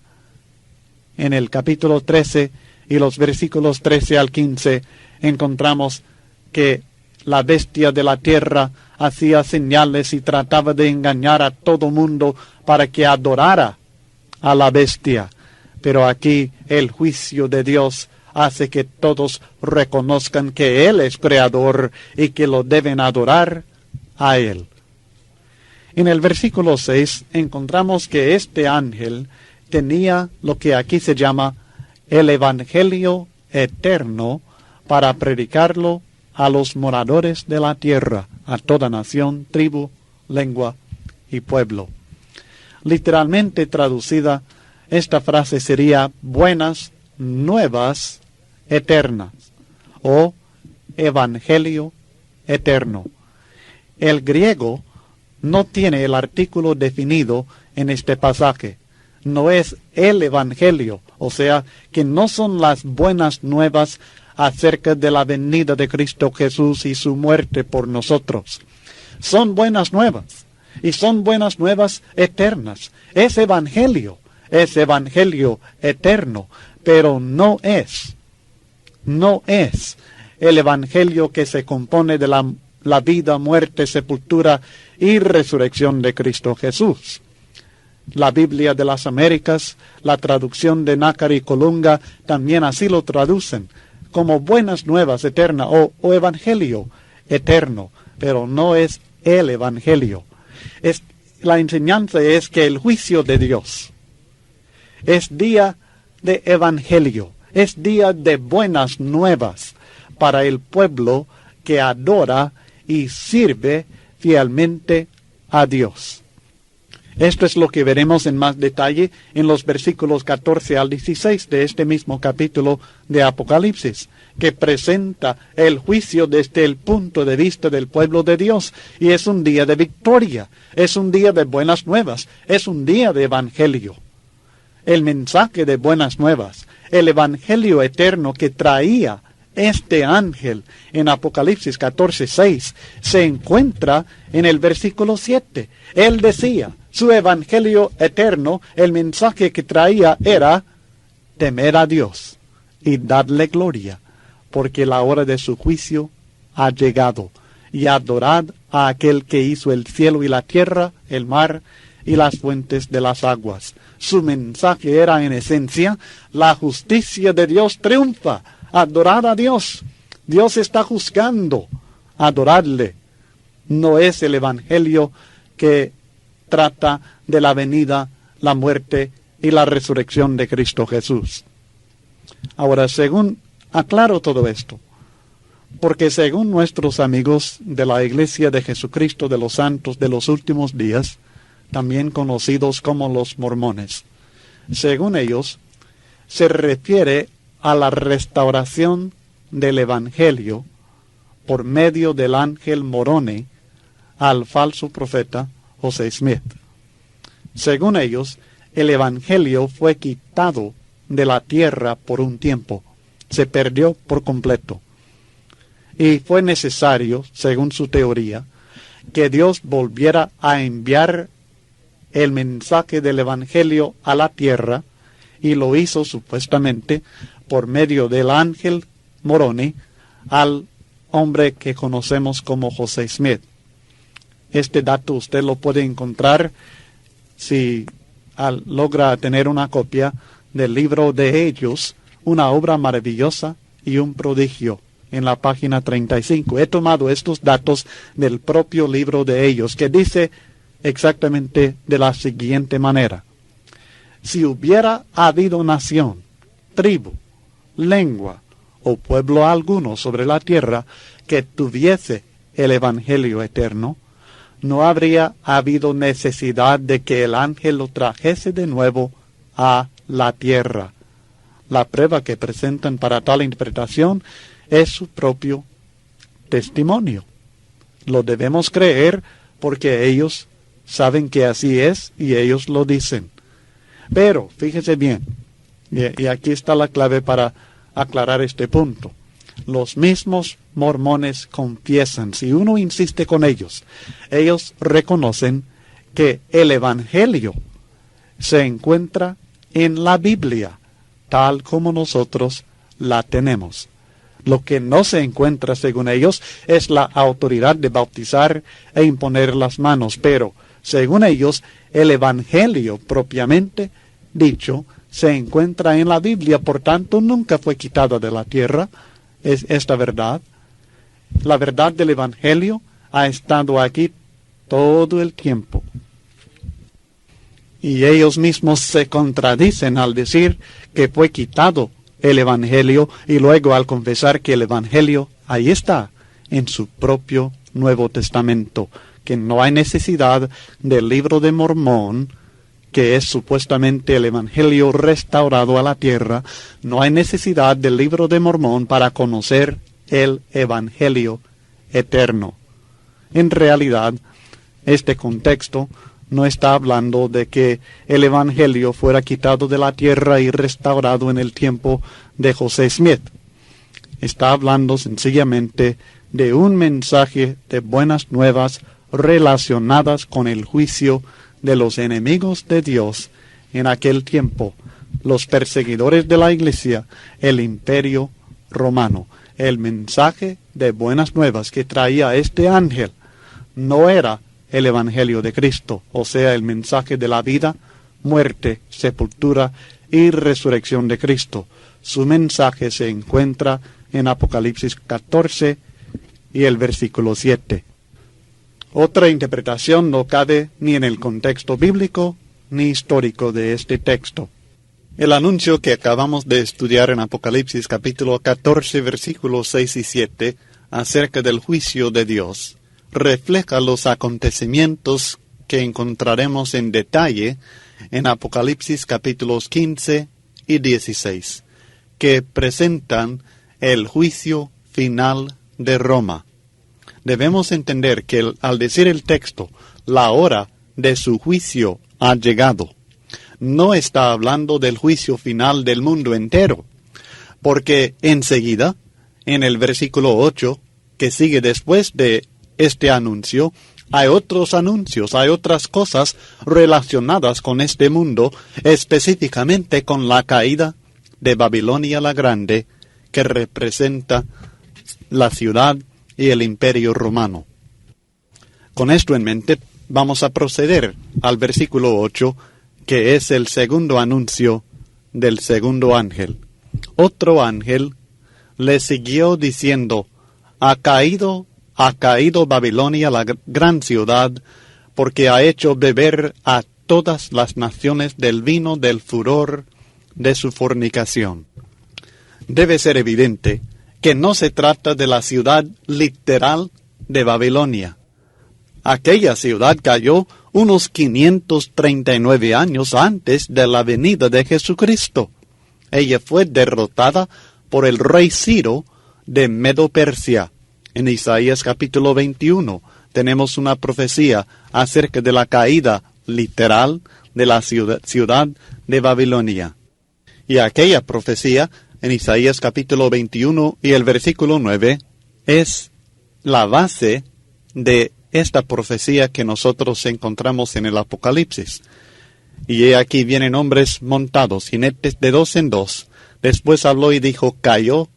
En el capítulo 13 y los versículos 13 al 15 encontramos que la bestia de la tierra hacía señales y trataba de engañar a todo mundo para que adorara a la bestia. Pero aquí el juicio de Dios hace que todos reconozcan que Él es creador y que lo deben adorar a Él. En el versículo 6 encontramos que este ángel tenía lo que aquí se llama el Evangelio eterno para predicarlo a los moradores de la tierra, a toda nación, tribu, lengua y pueblo. Literalmente traducida, esta frase sería buenas nuevas eternas o evangelio eterno. El griego no tiene el artículo definido en este pasaje. No es el evangelio, o sea, que no son las buenas nuevas acerca de la venida de Cristo Jesús y su muerte por nosotros. Son buenas nuevas, y son buenas nuevas eternas. Es evangelio eterno, pero no es el evangelio que se compone de la vida, muerte, sepultura y resurrección de Cristo Jesús. La Biblia de las Américas, la traducción de Nácar y Colunga, también así lo traducen, como buenas nuevas eternas o evangelio eterno, pero no es el evangelio. La enseñanza es que el juicio de Dios es día de evangelio, es día de buenas nuevas para el pueblo que adora y sirve fielmente a Dios. Esto es lo que veremos en más detalle en los versículos 14 al 16 de este mismo capítulo de Apocalipsis, que presenta el juicio desde el punto de vista del pueblo de Dios. Y es un día de victoria, es un día de buenas nuevas, es un día de evangelio. El mensaje de buenas nuevas, el evangelio eterno que traía este ángel en Apocalipsis 14:6, se encuentra en el versículo 7. Él decía, su evangelio eterno, el mensaje que traía era temer a Dios y darle gloria, porque la hora de su juicio ha llegado, y adorad a aquel que hizo el cielo y la tierra, el mar y las fuentes de las aguas. Su mensaje era en esencia, la justicia de Dios triunfa, adorad a Dios. Dios está juzgando, adoradle. No es el evangelio que trata de la venida, la muerte y la resurrección de Cristo Jesús. Ahora, aclaro todo esto, porque según nuestros amigos de la Iglesia de Jesucristo de los Santos de los Últimos Días, también conocidos como los mormones, según ellos, se refiere a la restauración del Evangelio por medio del ángel Moroni al falso profeta José Smith. Según ellos, el Evangelio fue quitado de la tierra por un tiempo, se perdió por completo. Y fue necesario, según su teoría, que Dios volviera a enviar el mensaje del Evangelio a la tierra, y lo hizo supuestamente por medio del ángel Moroni al hombre que conocemos como José Smith. Este dato usted lo puede encontrar si logra tener una copia del libro de Hechos, una obra maravillosa y un prodigio, en la página 35. He tomado estos datos del propio libro de Hechos, que dice exactamente de la siguiente manera: si hubiera habido nación, tribu, lengua o pueblo alguno sobre la tierra que tuviese el Evangelio eterno, no habría habido necesidad de que el ángel lo trajese de nuevo a la tierra. La prueba que presentan para tal interpretación es su propio testimonio. Lo debemos creer porque ellos saben que así es y ellos lo dicen. Pero, fíjese bien, y aquí está la clave para aclarar este punto. Los mismos mormones confiesan, si uno insiste con ellos reconocen que el Evangelio se encuentra en la Biblia, tal como nosotros la tenemos. Lo que no se encuentra, según ellos, es la autoridad de bautizar e imponer las manos, pero, según ellos, el Evangelio propiamente dicho se encuentra en la Biblia, por tanto nunca fue quitada de la tierra. Es esta verdad. La verdad del Evangelio ha estado aquí todo el tiempo. Y ellos mismos se contradicen al decir que fue quitado el Evangelio y luego al confesar que el Evangelio ahí está en su propio Nuevo Testamento, que no hay necesidad del Libro de Mormón, que es supuestamente el Evangelio restaurado a la tierra. No hay necesidad del Libro de Mormón para conocer el Evangelio eterno. En realidad, este contexto no está hablando de que el Evangelio fuera quitado de la tierra y restaurado en el tiempo de José Smith. Está hablando sencillamente de un mensaje de buenas nuevas relacionadas con el juicio de los enemigos de Dios en aquel tiempo, los perseguidores de la iglesia, el imperio romano. El mensaje de buenas nuevas que traía este ángel no era el Evangelio de Cristo, o sea, el mensaje de la vida, muerte, sepultura y resurrección de Cristo. Su mensaje se encuentra en Apocalipsis 14 y el versículo 7. Otra interpretación no cabe ni en el contexto bíblico ni histórico de este texto. El anuncio que acabamos de estudiar en Apocalipsis capítulo 14 versículos 6 y 7 acerca del juicio de Dios refleja los acontecimientos que encontraremos en detalle en Apocalipsis capítulos 15 y 16, que presentan el juicio final de Roma. Debemos entender que al decir el texto, la hora de su juicio ha llegado, no está hablando del juicio final del mundo entero, porque enseguida, en el versículo 8, que sigue después de este anuncio, hay otros anuncios, hay otras cosas relacionadas con este mundo, específicamente con la caída de Babilonia la Grande, que representa la ciudad y el imperio romano. Con esto en mente, vamos a proceder al versículo 8, que es el segundo anuncio del segundo ángel. Otro ángel le siguió diciendo, ha caído Babilonia la gran ciudad, porque ha hecho beber a todas las naciones del vino del furor de su fornicación. Debe ser evidente que no se trata de la ciudad literal de Babilonia. Aquella ciudad cayó unos 539 años antes de la venida de Jesucristo. Ella fue derrotada por el rey Ciro de Medo-Persia. En Isaías capítulo 21 tenemos una profecía acerca de la caída literal de la ciudad de Babilonia. Y aquella profecía, en Isaías capítulo 21 y el versículo 9, es la base de esta profecía que nosotros encontramos en el Apocalipsis. Y he aquí vienen hombres montados, jinetes de 2 en 2. Después habló y dijo, cayó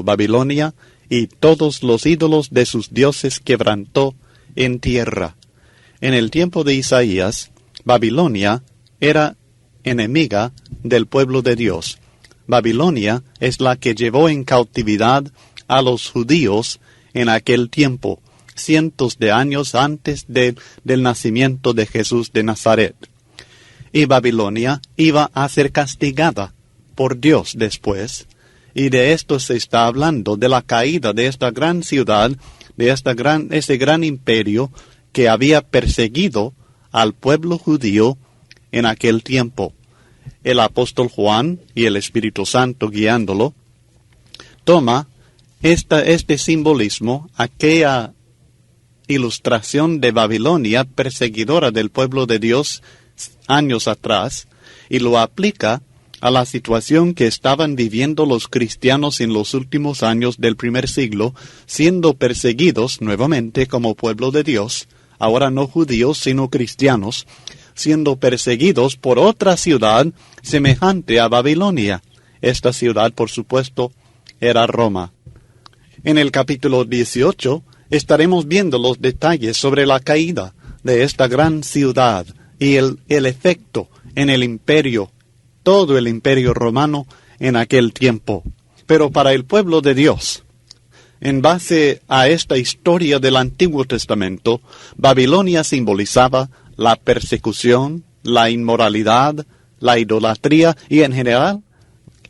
Babilonia, y todos los ídolos de sus dioses quebrantó en tierra. En el tiempo de Isaías, Babilonia era enemiga del pueblo de Dios. Babilonia es la que llevó en cautividad a los judíos en aquel tiempo, cientos de años antes del nacimiento de Jesús de Nazaret. Y Babilonia iba a ser castigada por Dios después, y de esto se está hablando, de la caída de esta gran ciudad, de ese gran imperio que había perseguido al pueblo judío en aquel tiempo. El apóstol Juan y el Espíritu Santo guiándolo, toma este simbolismo, aquella ilustración de Babilonia, perseguidora del pueblo de Dios años atrás, y lo aplica a la situación que estaban viviendo los cristianos en los últimos años del primer siglo, siendo perseguidos nuevamente como pueblo de Dios, ahora no judíos sino cristianos, siendo perseguidos por otra ciudad semejante a Babilonia. Esta ciudad, por supuesto, era Roma. En el capítulo 18 estaremos viendo los detalles sobre la caída de esta gran ciudad y el efecto en el imperio, todo el imperio romano en aquel tiempo. Pero para el pueblo de Dios, en base a esta historia del Antiguo Testamento, Babilonia simbolizaba la persecución, la inmoralidad, la idolatría y en general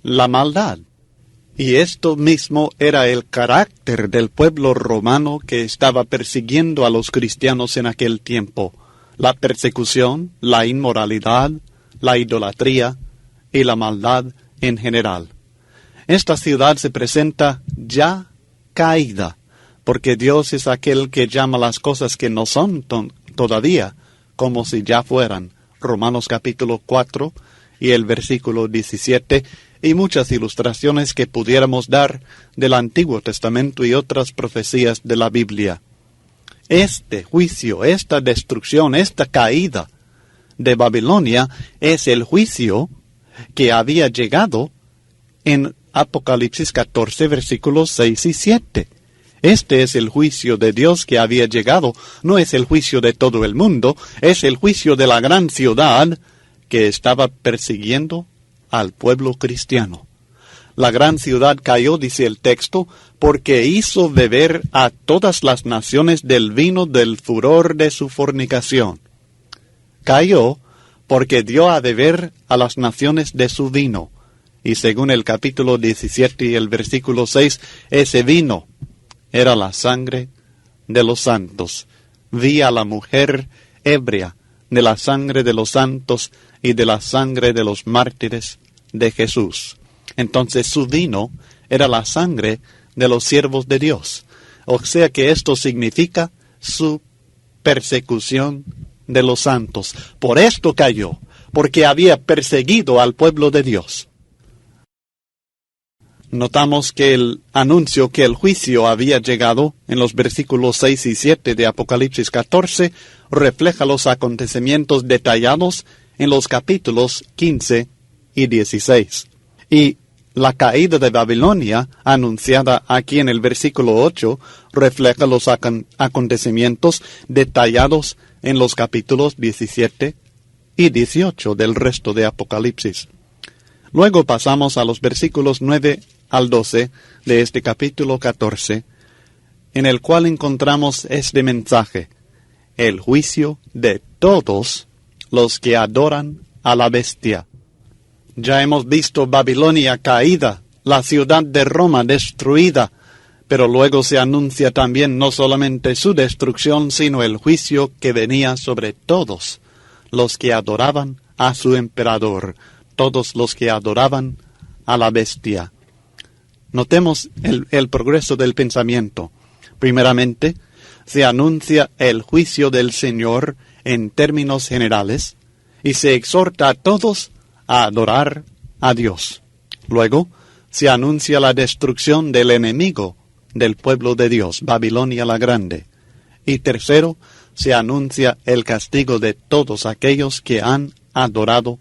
la maldad. Y esto mismo era el carácter del pueblo romano que estaba persiguiendo a los cristianos en aquel tiempo. La persecución, la inmoralidad, la idolatría y la maldad en general. Esta ciudad se presenta ya caída, porque Dios es aquel que llama las cosas que no son todavía como si ya fueran. Romanos capítulo 4 y el versículo 17, y muchas ilustraciones que pudiéramos dar del Antiguo Testamento y otras profecías de la Biblia. Este juicio, esta destrucción, esta caída de Babilonia es el juicio que había llegado en Apocalipsis 14, versículos 6 y 7. Este es el juicio de Dios que había llegado. No es el juicio de todo el mundo, es el juicio de la gran ciudad que estaba persiguiendo al pueblo cristiano. La gran ciudad cayó, dice el texto, porque hizo beber a todas las naciones del vino del furor de su fornicación. Cayó porque dio a beber a las naciones de su vino. Y según el capítulo 17 y el versículo 6, ese vino era la sangre de los santos. Vi a la mujer ebria de la sangre de los santos y de la sangre de los mártires de Jesús. Entonces su vino era la sangre de los siervos de Dios. O sea que esto significa su persecución de los santos. Por esto cayó, porque había perseguido al pueblo de Dios. Notamos que el anuncio que el juicio había llegado en los versículos 6 y 7 de Apocalipsis 14 refleja los acontecimientos detallados en los capítulos 15 y 16. Y la caída de Babilonia, anunciada aquí en el versículo 8, refleja los acontecimientos detallados en los capítulos 17 y 18 del resto de Apocalipsis. Luego pasamos a los versículos 9 al 12 de este capítulo 14, en el cual encontramos este mensaje: el juicio de todos los que adoran a la bestia. Ya hemos visto Babilonia caída, la ciudad de Roma destruida, pero luego se anuncia también no solamente su destrucción, sino el juicio que venía sobre todos los que adoraban a su emperador, todos los que adoraban a la bestia. Notemos el progreso del pensamiento. Primeramente, se anuncia el juicio del Señor en términos generales y se exhorta a todos a adorar a Dios. Luego, se anuncia la destrucción del enemigo del pueblo de Dios, Babilonia la Grande. Y tercero, se anuncia el castigo de todos aquellos que han adorado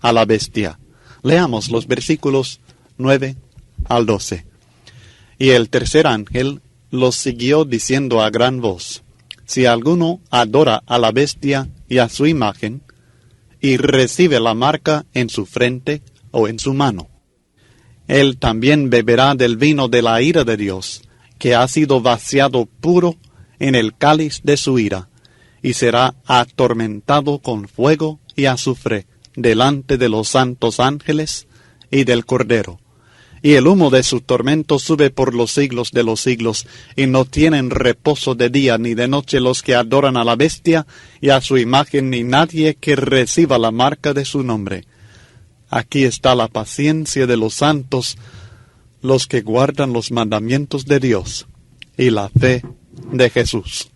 a la bestia. Leamos los versículos 9 al 12. Y el tercer ángel los siguió diciendo a gran voz: si alguno adora a la bestia y a su imagen, y recibe la marca en su frente o en su mano, él también beberá del vino de la ira de Dios, que ha sido vaciado puro en el cáliz de su ira, y será atormentado con fuego y azufre delante de los santos ángeles y del Cordero. Y el humo de su tormento sube por los siglos de los siglos, y no tienen reposo de día ni de noche los que adoran a la bestia y a su imagen, ni nadie que reciba la marca de su nombre. Aquí está la paciencia de los santos, los que guardan los mandamientos de Dios y la fe de Jesús.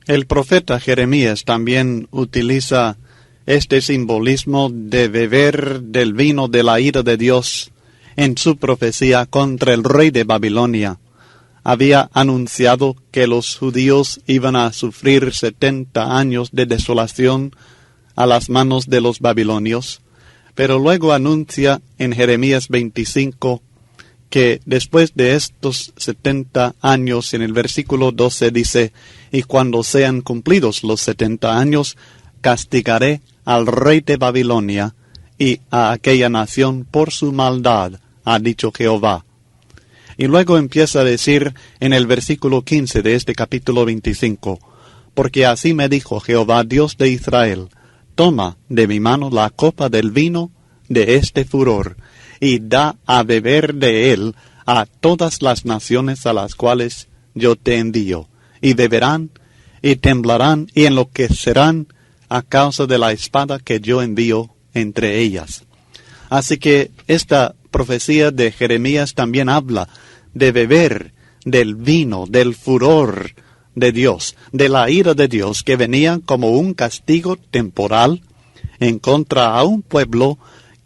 El profeta Jeremías también utiliza este simbolismo de beber del vino de la ira de Dios en su profecía contra el rey de Babilonia. Había anunciado que los judíos iban a sufrir 70 años de desolación a las manos de los babilonios, pero luego anuncia en Jeremías 25 que después de estos 70 años, en el versículo 12 dice, y cuando sean cumplidos los 70 años, castigaré al rey de Babilonia y a aquella nación por su maldad, ha dicho Jehová. Y luego empieza a decir en el versículo 15 de este capítulo 25, porque así me dijo Jehová, Dios de Israel, toma de mi mano la copa del vino de este furor, y da a beber de él a todas las naciones a las cuales yo te envío, y beberán, y temblarán, y enloquecerán a causa de la espada que yo envío entre ellas. Así que esta profecía de Jeremías también habla de beber del vino, del furor de Dios, de la ira de Dios que venía como un castigo temporal en contra a un pueblo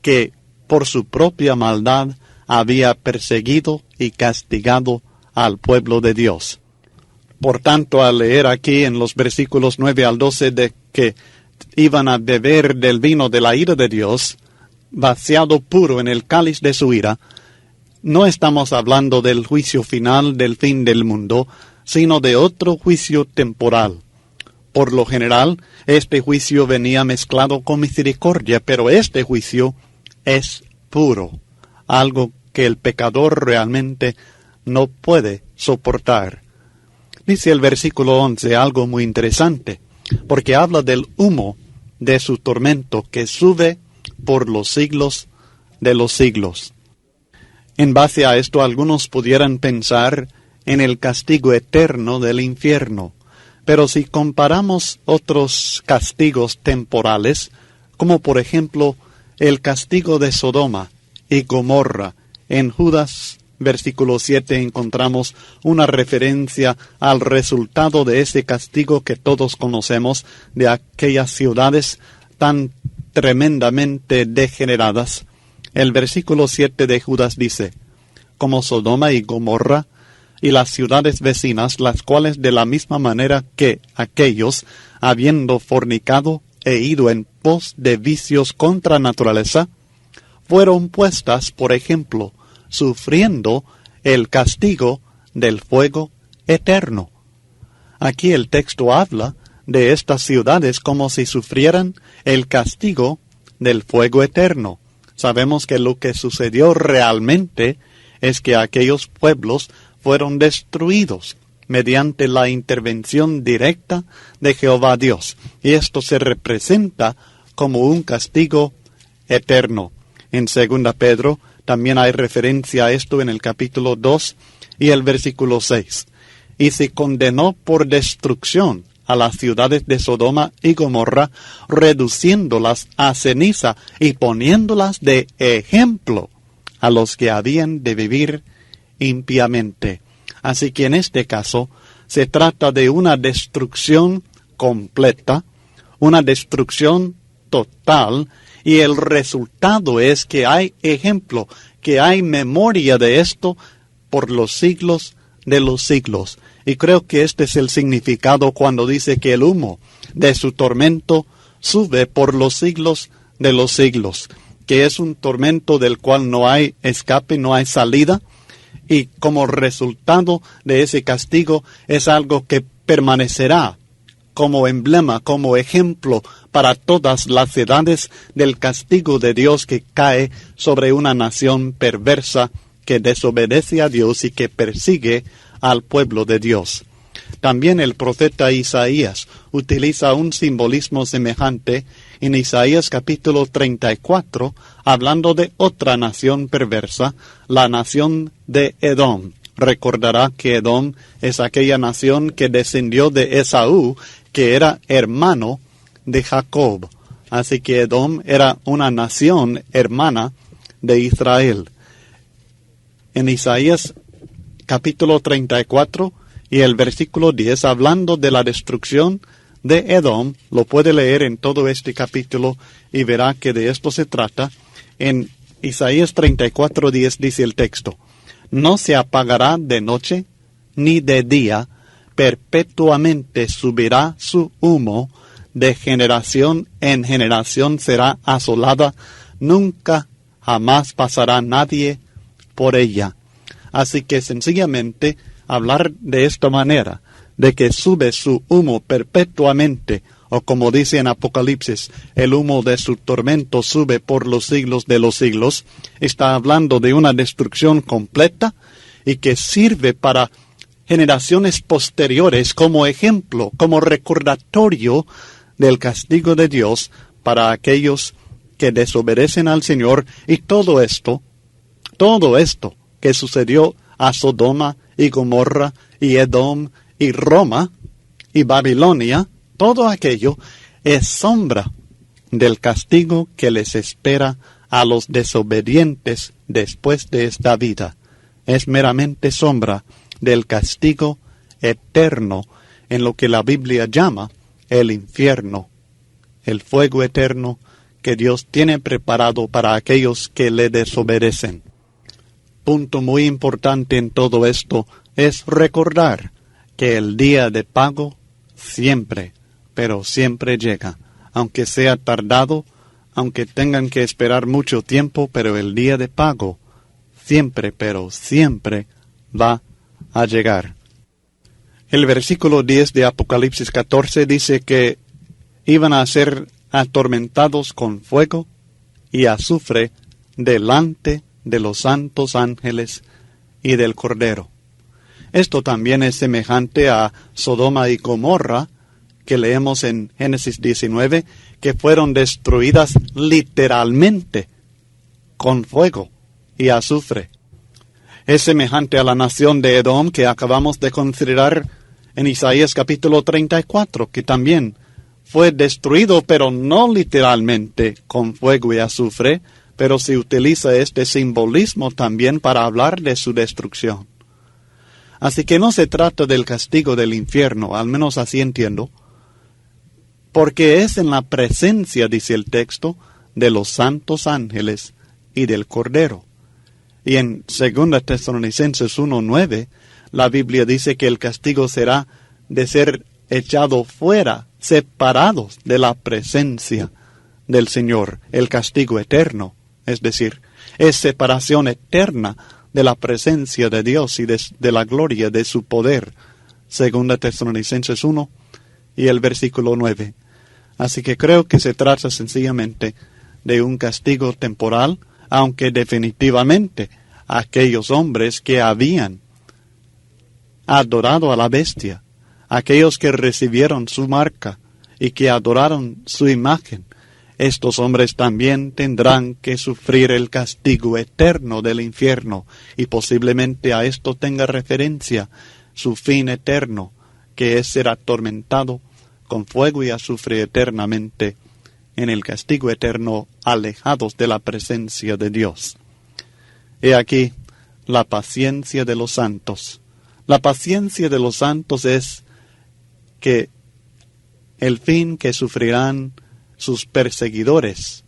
que por su propia maldad había perseguido y castigado al pueblo de Dios. Por tanto, al leer aquí en los versículos 9 al 12 de que iban a beber del vino de la ira de Dios, vaciado puro en el cáliz de su ira, no estamos hablando del juicio final del fin del mundo, sino de otro juicio temporal. Por lo general, este juicio venía mezclado con misericordia, pero este juicio es puro, algo que el pecador realmente no puede soportar. Dice el versículo 11 algo muy interesante, porque habla del humo de su tormento que sube por los siglos de los siglos. En base a esto, algunos pudieran pensar en el castigo eterno del infierno, pero si comparamos otros castigos temporales, como por ejemplo el castigo de Sodoma y Gomorra, en Judas versículo 7 encontramos una referencia al resultado de ese castigo que todos conocemos de aquellas ciudades tan tremendamente degeneradas. El versículo 7 de Judas dice, como Sodoma y Gomorra y las ciudades vecinas, las cuales de la misma manera que aquellos, habiendo fornicado e ido en pos de vicios contra naturaleza, fueron puestas, por ejemplo, sufriendo el castigo del fuego eterno. Aquí el texto habla de estas ciudades como si sufrieran el castigo del fuego eterno. Sabemos que lo que sucedió realmente es que aquellos pueblos fueron destruidos mediante la intervención directa de Jehová Dios, y esto se representa como un castigo eterno. En 2 Pedro también hay referencia a esto en el capítulo 2 y el versículo 6. Y se condenó por destrucción a las ciudades de Sodoma y Gomorra, reduciéndolas a ceniza y poniéndolas de ejemplo a los que habían de vivir impíamente. Así que en este caso se trata de una destrucción completa, una destrucción total, y el resultado es que hay ejemplo, que hay memoria de esto por los siglos de los siglos. Y creo que este es el significado cuando dice que el humo de su tormento sube por los siglos de los siglos, que es un tormento del cual no hay escape, no hay salida, y como resultado de ese castigo es algo que permanecerá como emblema, como ejemplo para todas las edades del castigo de Dios que cae sobre una nación perversa que desobedece a Dios y que persigue al pueblo de Dios. También el profeta Isaías utiliza un simbolismo semejante en Isaías capítulo 34, hablando de otra nación perversa, la nación de Edom. Recordará que Edom es aquella nación que descendió de Esaú, que era hermano de Jacob. Así que Edom era una nación hermana de Israel. En Isaías capítulo 34 Y el versículo 10, hablando de la destrucción de Edom, lo puede leer en todo este capítulo y verá que de esto se trata. En Isaías 34:10 dice el texto: no se apagará de noche ni de día, perpetuamente subirá su humo, de generación en generación será asolada, nunca jamás pasará nadie por ella. Así que sencillamente hablar de esta manera, de que sube su humo perpetuamente, o como dice en Apocalipsis, el humo de su tormento sube por los siglos de los siglos, está hablando de una destrucción completa y que sirve para generaciones posteriores como ejemplo, como recordatorio del castigo de Dios para aquellos que desobedecen al Señor. Y todo esto que sucedió a Sodoma y Gomorra y Edom y Roma y Babilonia, todo aquello es sombra del castigo que les espera a los desobedientes después de esta vida. Es meramente sombra del castigo eterno en lo que la Biblia llama el infierno, el fuego eterno que Dios tiene preparado para aquellos que le desobedecen. Punto muy importante en todo esto es recordar que el día de pago siempre, pero siempre llega, aunque sea tardado, aunque tengan que esperar mucho tiempo, pero el día de pago siempre, pero siempre va a llegar. El versículo 10 de Apocalipsis 14 dice que iban a ser atormentados con fuego y azufre delante de los santos ángeles y del Cordero. Esto también es semejante a Sodoma y Gomorra, que leemos en Génesis 19, que fueron destruidas literalmente con fuego y azufre. Es semejante a la nación de Edom que acabamos de considerar en Isaías capítulo 34, que también fue destruido, pero no literalmente con fuego y azufre, pero se utiliza este simbolismo también para hablar de su destrucción. Así que no se trata del castigo del infierno, al menos así entiendo, porque es en la presencia, dice el texto, de los santos ángeles y del Cordero. Y en 2 Tesalonicenses 1:9, la Biblia dice que el castigo será de ser echado fuera, separados de la presencia del Señor, el castigo eterno. Es decir, es separación eterna de la presencia de Dios y de la gloria de su poder. 2 Tesalonicenses 1 y el versículo 9. Así que creo que se trata sencillamente de un castigo temporal, aunque definitivamente aquellos hombres que habían adorado a la bestia, aquellos que recibieron su marca y que adoraron su imagen, estos hombres también tendrán que sufrir el castigo eterno del infierno, y posiblemente a esto tenga referencia su fin eterno, que es ser atormentado con fuego y azufre eternamente en el castigo eterno, alejados de la presencia de Dios. He aquí la paciencia de los santos. La paciencia de los santos es que el fin que sufrirán sus perseguidores,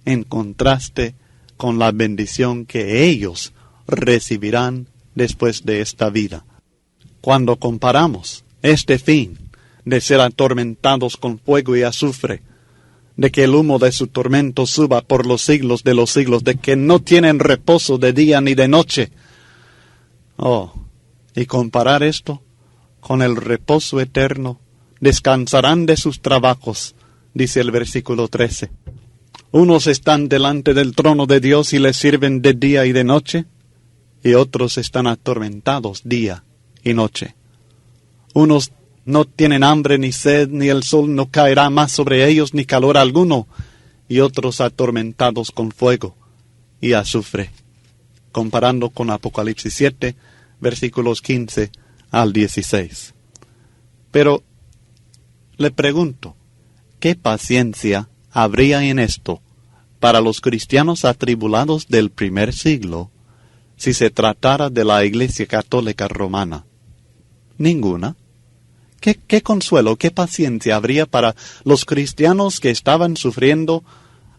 en contraste con la bendición que ellos recibirán después de esta vida. Cuando comparamos este fin de ser atormentados con fuego y azufre, de que el humo de su tormento suba por los siglos de los siglos, de que no tienen reposo de día ni de noche, y comparar esto con el reposo eterno, descansarán de sus trabajos, dice el versículo 13. Unos están delante del trono de Dios y les sirven de día y de noche, y otros están atormentados día y noche. Unos no tienen hambre ni sed, ni el sol no caerá más sobre ellos, ni calor alguno, y otros atormentados con fuego y azufre. Comparando con Apocalipsis 7, versículos 15 al 16. Pero le pregunto, ¿qué paciencia habría en esto para los cristianos atribulados del primer siglo si se tratara de la Iglesia Católica Romana? Ninguna. ¿Qué consuelo, qué paciencia habría para los cristianos que estaban sufriendo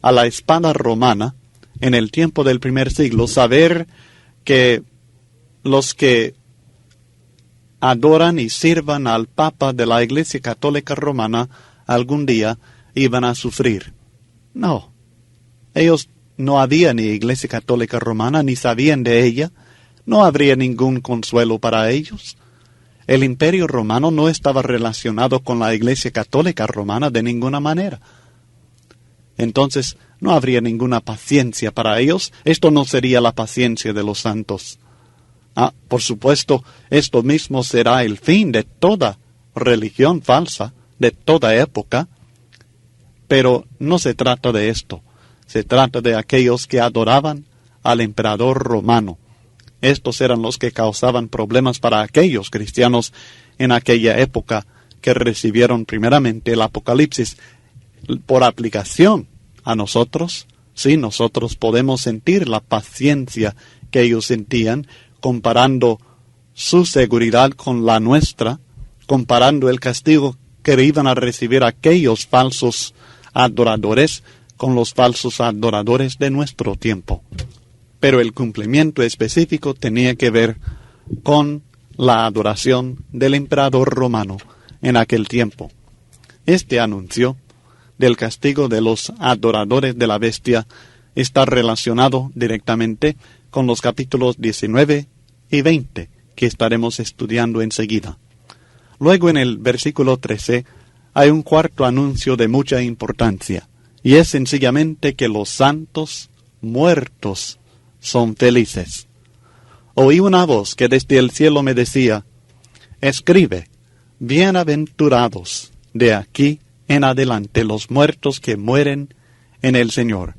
a la espada romana en el tiempo del primer siglo, saber que los que adoran y sirvan al Papa de la Iglesia Católica Romana algún día iban a sufrir? No. Ellos no había ni Iglesia Católica Romana, ni sabían de ella. No habría ningún consuelo para ellos. El Imperio Romano no estaba relacionado con la Iglesia Católica Romana de ninguna manera. Entonces, no habría ninguna paciencia para ellos. Esto no sería la paciencia de los santos. Por supuesto, esto mismo será el fin de toda religión falsa, de toda época. Pero no se trata de esto. Se trata de aquellos que adoraban al emperador romano. Estos eran los que causaban problemas para aquellos cristianos en aquella época que recibieron primeramente el Apocalipsis. Por aplicación a nosotros, sí, nosotros podemos sentir la paciencia que ellos sentían, comparando su seguridad con la nuestra, comparando el castigo que iban a recibir aquellos falsos adoradores con los falsos adoradores de nuestro tiempo. Pero el cumplimiento específico tenía que ver con la adoración del emperador romano en aquel tiempo. Este anuncio del castigo de los adoradores de la bestia está relacionado directamente con los capítulos 19 y 20 que estaremos estudiando enseguida. Luego en el versículo 13 hay un cuarto anuncio de mucha importancia, y es sencillamente que los santos muertos son felices. Oí una voz que desde el cielo me decía: escribe, bienaventurados de aquí en adelante los muertos que mueren en el Señor.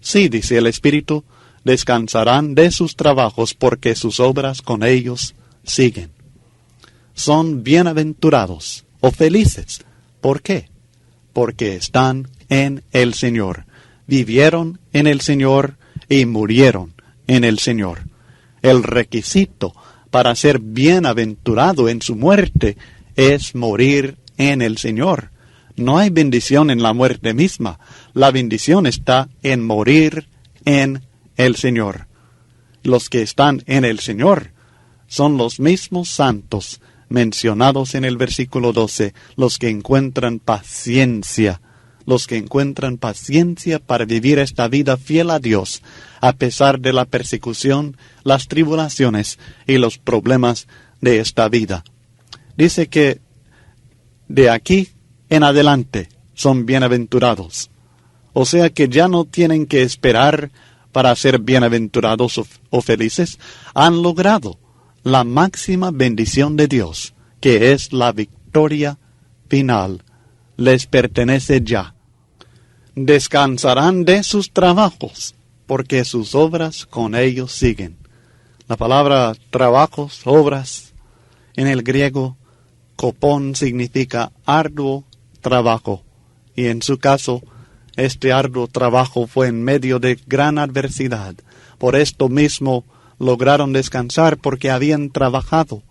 Sí, dice el Espíritu, descansarán de sus trabajos porque sus obras con ellos siguen. Son bienaventurados o felices. ¿Por qué? Porque están en el Señor. Vivieron en el Señor y murieron en el Señor. El requisito para ser bienaventurado en su muerte es morir en el Señor. No hay bendición en la muerte misma. La bendición está en morir en el Señor. Los que están en el Señor son los mismos santos mencionados en el versículo 12, los que encuentran paciencia. Los que encuentran paciencia para vivir esta vida fiel a Dios, a pesar de la persecución, las tribulaciones y los problemas de esta vida. Dice que de aquí en adelante son bienaventurados. O sea que ya no tienen que esperar para ser bienaventurados o felices. Han logrado la máxima bendición de Dios, que es la victoria final. Les pertenece ya. Descansarán de sus trabajos, porque sus obras con ellos siguen. La palabra trabajos, obras, en el griego, kopón, significa arduo trabajo. Y en su caso, este arduo trabajo fue en medio de gran adversidad. Por esto mismo lograron descansar porque habían trabajado.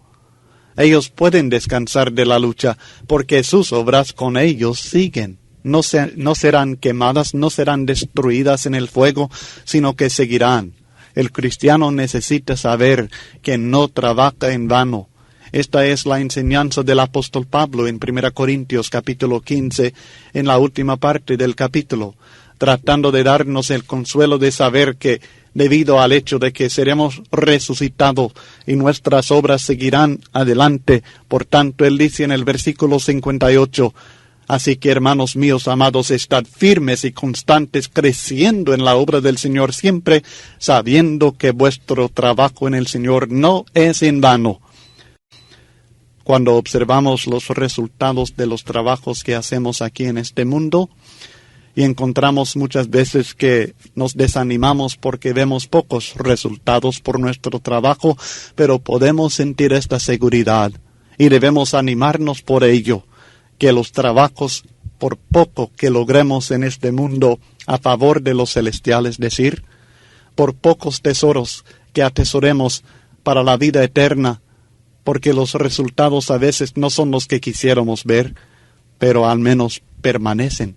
Ellos pueden descansar de la lucha porque sus obras con ellos siguen. No serán quemadas, no serán destruidas en el fuego, sino que seguirán. El cristiano necesita saber que no trabaja en vano. Esta es la enseñanza del apóstol Pablo en 1 Corintios capítulo 15, en la última parte del capítulo, tratando de darnos el consuelo de saber que, debido al hecho de que seremos resucitados y nuestras obras seguirán adelante, por tanto, él dice en el versículo 58, así que, hermanos míos amados, estad firmes y constantes, creciendo en la obra del Señor, siempre sabiendo que vuestro trabajo en el Señor no es en vano. Cuando observamos los resultados de los trabajos que hacemos aquí en este mundo, y encontramos muchas veces que nos desanimamos porque vemos pocos resultados por nuestro trabajo, pero podemos sentir esta seguridad y debemos animarnos por ello, que los trabajos, por poco que logremos en este mundo a favor de los celestiales, decir, por pocos tesoros que atesoremos para la vida eterna, porque los resultados a veces no son los que quisiéramos ver, pero al menos permanecen,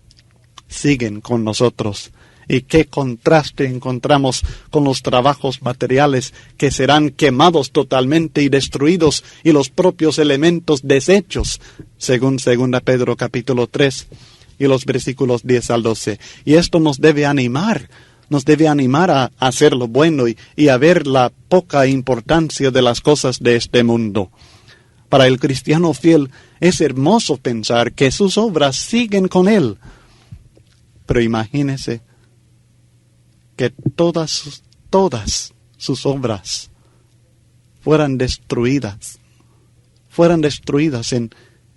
siguen con nosotros. Y qué contraste encontramos con los trabajos materiales que serán quemados totalmente y destruidos, y los propios elementos deshechos, según 2 Pedro capítulo 3 y los versículos 10 al 12. Y esto nos debe animar a hacer lo bueno y a ver la poca importancia de las cosas de este mundo. Para el cristiano fiel es hermoso pensar que sus obras siguen con él. Pero imagínese que todas sus obras fueran destruidas en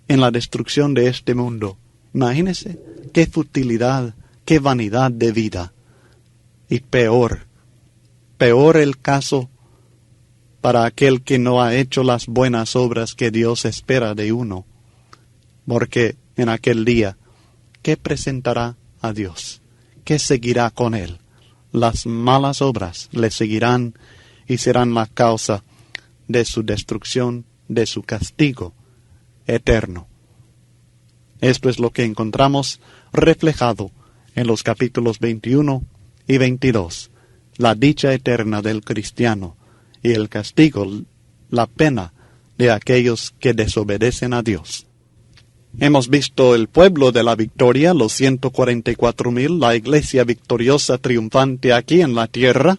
la destrucción de este mundo. Imagínese qué futilidad, qué vanidad de vida. Y peor el caso para aquel que no ha hecho las buenas obras que Dios espera de uno. Porque en aquel día, ¿qué presentará a Dios? ¿Qué seguirá con él? Las malas obras le seguirán y serán la causa de su destrucción, de su castigo eterno. Esto es lo que encontramos reflejado en los capítulos 21 y 22. La dicha eterna del cristiano y el castigo, la pena de aquellos que desobedecen a Dios. Hemos visto el pueblo de la victoria, los 144,000, la iglesia victoriosa triunfante aquí en la tierra.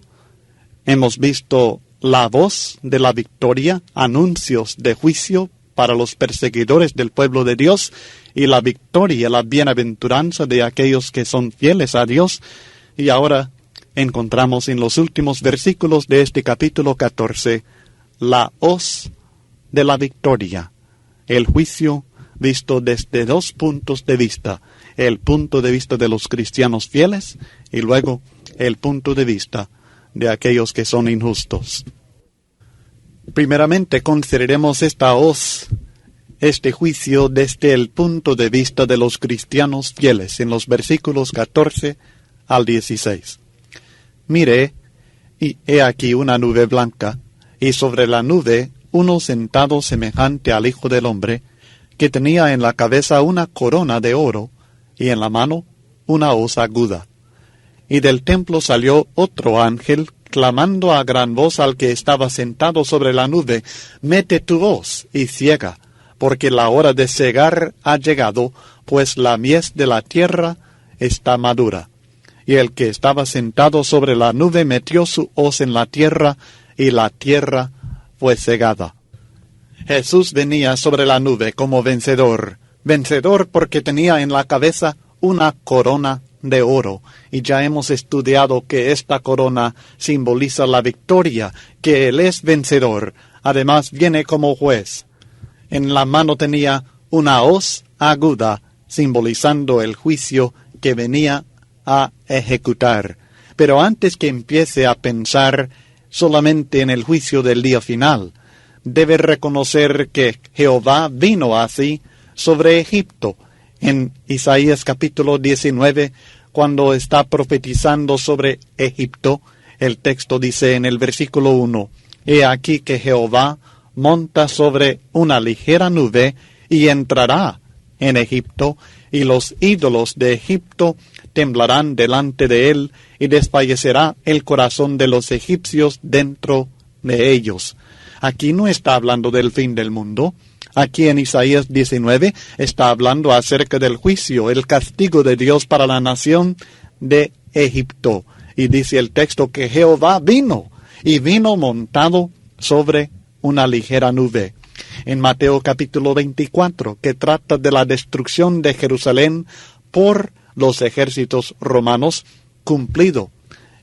Hemos visto la voz de la victoria, anuncios de juicio para los perseguidores del pueblo de Dios, y la victoria, la bienaventuranza de aquellos que son fieles a Dios. Y ahora encontramos en los últimos versículos de este capítulo 14 la hoz de la victoria, el juicio visto desde dos puntos de vista: el punto de vista de los cristianos fieles y luego el punto de vista de aquellos que son injustos. Primeramente consideremos esta hoz, este juicio desde el punto de vista de los cristianos fieles, en los versículos 14 al 16. Mire, y he aquí una nube blanca, y sobre la nube uno sentado semejante al Hijo del Hombre, que tenía en la cabeza una corona de oro, y en la mano una hoz aguda. Y del templo salió otro ángel, clamando a gran voz al que estaba sentado sobre la nube: «Mete tu hoz y ciega, porque la hora de cegar ha llegado, pues la mies de la tierra está madura». Y el que estaba sentado sobre la nube metió su hoz en la tierra, y la tierra fue cegada. Jesús venía sobre la nube como vencedor porque tenía en la cabeza una corona de oro. Y ya hemos estudiado que esta corona simboliza la victoria, que Él es vencedor. Además viene como juez. En la mano tenía una hoz aguda, simbolizando el juicio que venía a ejecutar. Pero antes que empiece a pensar solamente en el juicio del día final, debe reconocer que Jehová vino así sobre Egipto. En Isaías capítulo 19, cuando está profetizando sobre Egipto, el texto dice en el versículo 1: «He aquí que Jehová monta sobre una ligera nube y entrará en Egipto, y los ídolos de Egipto temblarán delante de él, y desfallecerá el corazón de los egipcios dentro de ellos». Aquí no está hablando del fin del mundo. Aquí en Isaías 19 está hablando acerca del juicio, el castigo de Dios para la nación de Egipto. Y dice el texto que Jehová vino, y vino montado sobre una ligera nube. En Mateo capítulo 24, que trata de la destrucción de Jerusalén por los ejércitos romanos, cumplido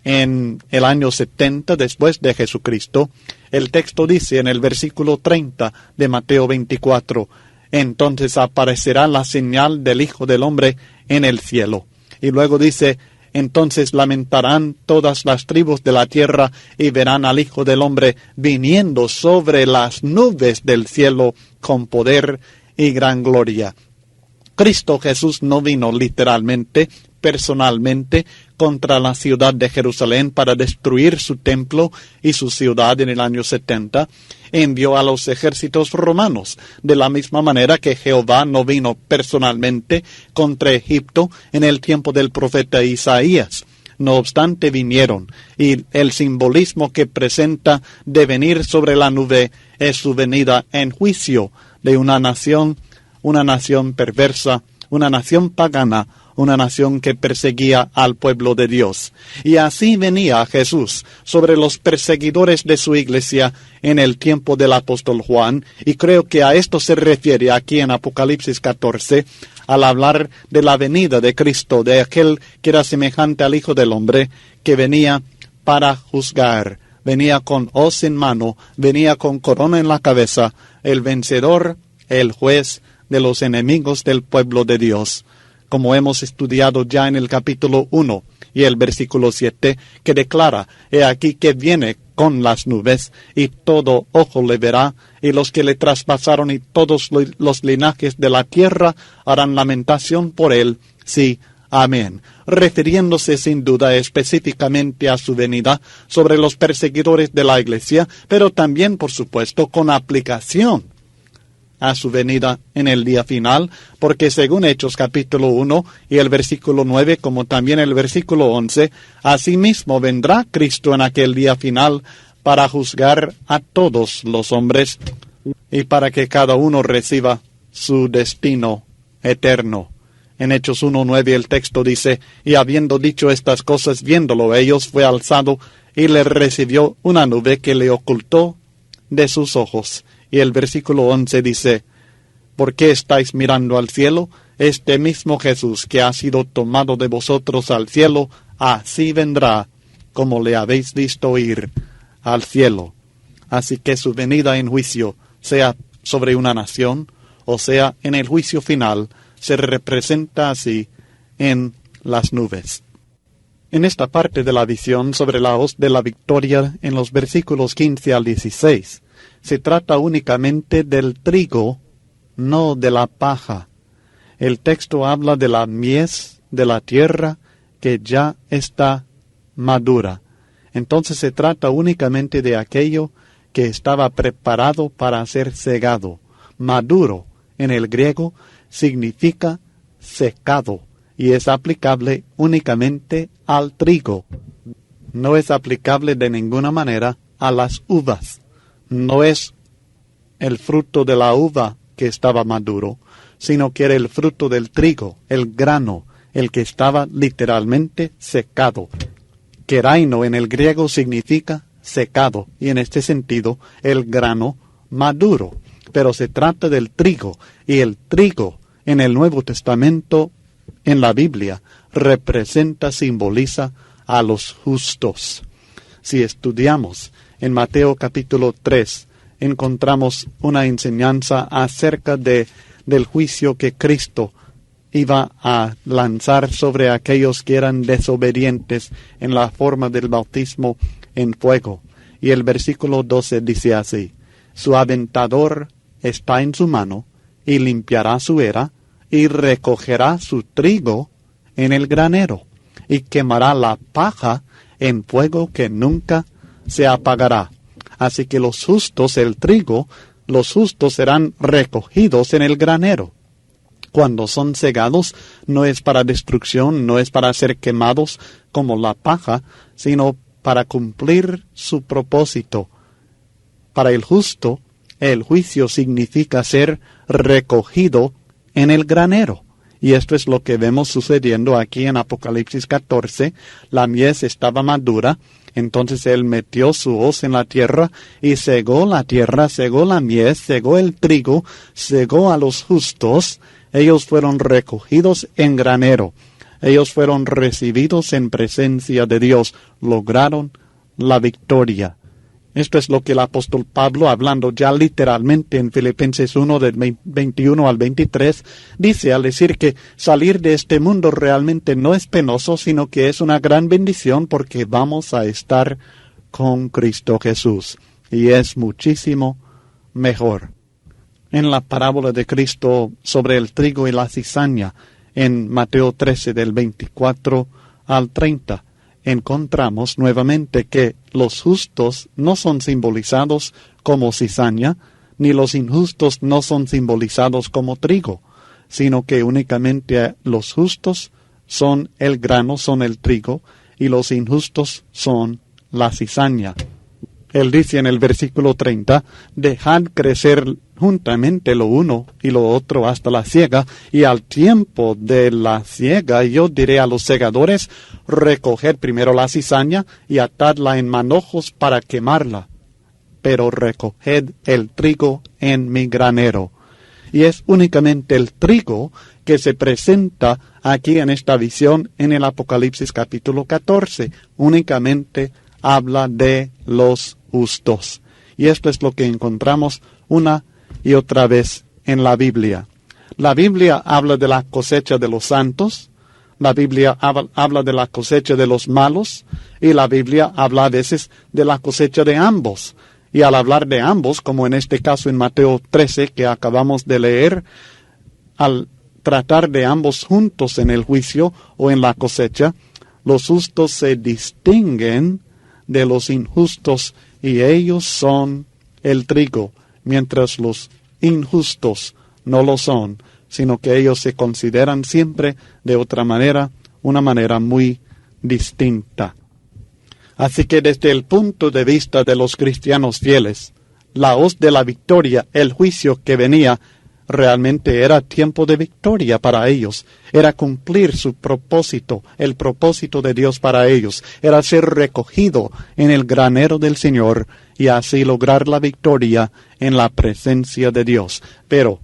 en el año 70 después de Jesucristo, el texto dice en el versículo 30 de Mateo 24: «Entonces aparecerá la señal del Hijo del Hombre en el cielo». Y luego dice: «Entonces lamentarán todas las tribus de la tierra y verán al Hijo del Hombre viniendo sobre las nubes del cielo con poder y gran gloria». Cristo Jesús no vino literalmente, personalmente contra la ciudad de Jerusalén para destruir su templo y su ciudad en el año 70, envió a los ejércitos romanos, de la misma manera que Jehová no vino personalmente contra Egipto en el tiempo del profeta Isaías. No obstante vinieron, y el simbolismo que presenta de venir sobre la nube es su venida en juicio de una nación perversa, una nación pagana, una nación que perseguía al pueblo de Dios. Y así venía Jesús sobre los perseguidores de su iglesia en el tiempo del apóstol Juan, y creo que a esto se refiere aquí en Apocalipsis 14, al hablar de la venida de Cristo, de aquel que era semejante al Hijo del Hombre, que venía para juzgar, venía con hoz en mano, venía con corona en la cabeza, el vencedor, el juez de los enemigos del pueblo de Dios, como hemos estudiado ya en el capítulo 1 y el versículo 7, que declara: he aquí que viene con las nubes, y todo ojo le verá, y los que le traspasaron y todos los linajes de la tierra harán lamentación por él. Sí, amén. Refiriéndose sin duda específicamente a su venida sobre los perseguidores de la iglesia, pero también, por supuesto, con aplicación a su venida en el día final, porque según Hechos capítulo 1 y el versículo 9, como también el versículo 11, asimismo vendrá Cristo en aquel día final para juzgar a todos los hombres y para que cada uno reciba su destino eterno. En Hechos 1:9 el texto dice: y habiendo dicho estas cosas, viéndolo ellos, fue alzado y le recibió una nube que le ocultó de sus ojos. Y el versículo 11 dice: ¿por qué estáis mirando al cielo? Este mismo Jesús que ha sido tomado de vosotros al cielo, así vendrá como le habéis visto ir al cielo. Así que su venida en juicio, sea sobre una nación, o sea en el juicio final, se representa así en las nubes. En esta parte de la visión sobre la hoz de la victoria, en los versículos 15 al 16, se trata únicamente del trigo, no de la paja. El texto habla de la mies de la tierra que ya está madura. Entonces se trata únicamente de aquello que estaba preparado para ser segado. Maduro, en el griego, significa secado y es aplicable únicamente al trigo. No es aplicable de ninguna manera a las uvas. No es el fruto de la uva que estaba maduro, sino que era el fruto del trigo, el grano, el que estaba literalmente secado. Keraino en el griego significa secado, y en este sentido el grano maduro. Pero se trata del trigo, y el trigo en el Nuevo Testamento, en la Biblia, simboliza a los justos. Si estudiamos en Mateo capítulo 3, encontramos una enseñanza acerca del juicio que Cristo iba a lanzar sobre aquellos que eran desobedientes en la forma del bautismo en fuego. Y el versículo 12 dice así: su aventador está en su mano, y limpiará su era, y recogerá su trigo en el granero, y quemará la paja en fuego que nunca se apagará. Así que los justos, el trigo, los justos serán recogidos en el granero. Cuando son cegados, no es para destrucción, no es para ser quemados como la paja, sino para cumplir su propósito. Para el justo, el juicio significa ser recogido en el granero. Y esto es lo que vemos sucediendo aquí en Apocalipsis 14. La mies estaba madura, entonces él metió su hoz en la tierra y cegó la tierra, cegó la mies, cegó el trigo, cegó a los justos. Ellos fueron recogidos en granero. Ellos fueron recibidos en presencia de Dios. Lograron la victoria. Esto es lo que el apóstol Pablo, hablando ya literalmente en Filipenses 1, del 21 al 23, dice al decir que salir de este mundo realmente no es penoso, sino que es una gran bendición porque vamos a estar con Cristo Jesús. Y es muchísimo mejor. En la parábola de Cristo sobre el trigo y la cizaña, En Mateo 13 del 24 al 30 encontramos nuevamente que los justos no son simbolizados como cizaña, ni los injustos no son simbolizados como trigo, sino que únicamente los justos son el grano, son el trigo, y los injustos son la cizaña. Él dice en el versículo 30, dejad crecer juntamente lo uno y lo otro hasta la siega, y al tiempo de la siega yo diré a los segadores, recoged primero la cizaña y atadla en manojos para quemarla, pero recoged el trigo en mi granero. Y es únicamente el trigo que se presenta aquí en esta visión en el Apocalipsis capítulo 14. Únicamente habla de los justos. Y esto es lo que encontramos una y otra vez en la Biblia. La Biblia habla de la cosecha de los santos, la Biblia habla de la cosecha de los malos, y la Biblia habla a veces de la cosecha de ambos. Y al hablar de ambos, como en este caso en Mateo 13 que acabamos de leer, al tratar de ambos juntos en el juicio o en la cosecha, los justos se distinguen de los injustos y ellos son el trigo, mientras los injustos no lo son, sino que ellos se consideran siempre de otra manera, una manera muy distinta. Así que desde el punto de vista de los cristianos fieles, la hoz de la victoria, el juicio que venía, realmente era tiempo de victoria para ellos. Era cumplir su propósito, el propósito de Dios para ellos. Era ser recogido en el granero del Señor y así lograr la victoria en la presencia de Dios. Pero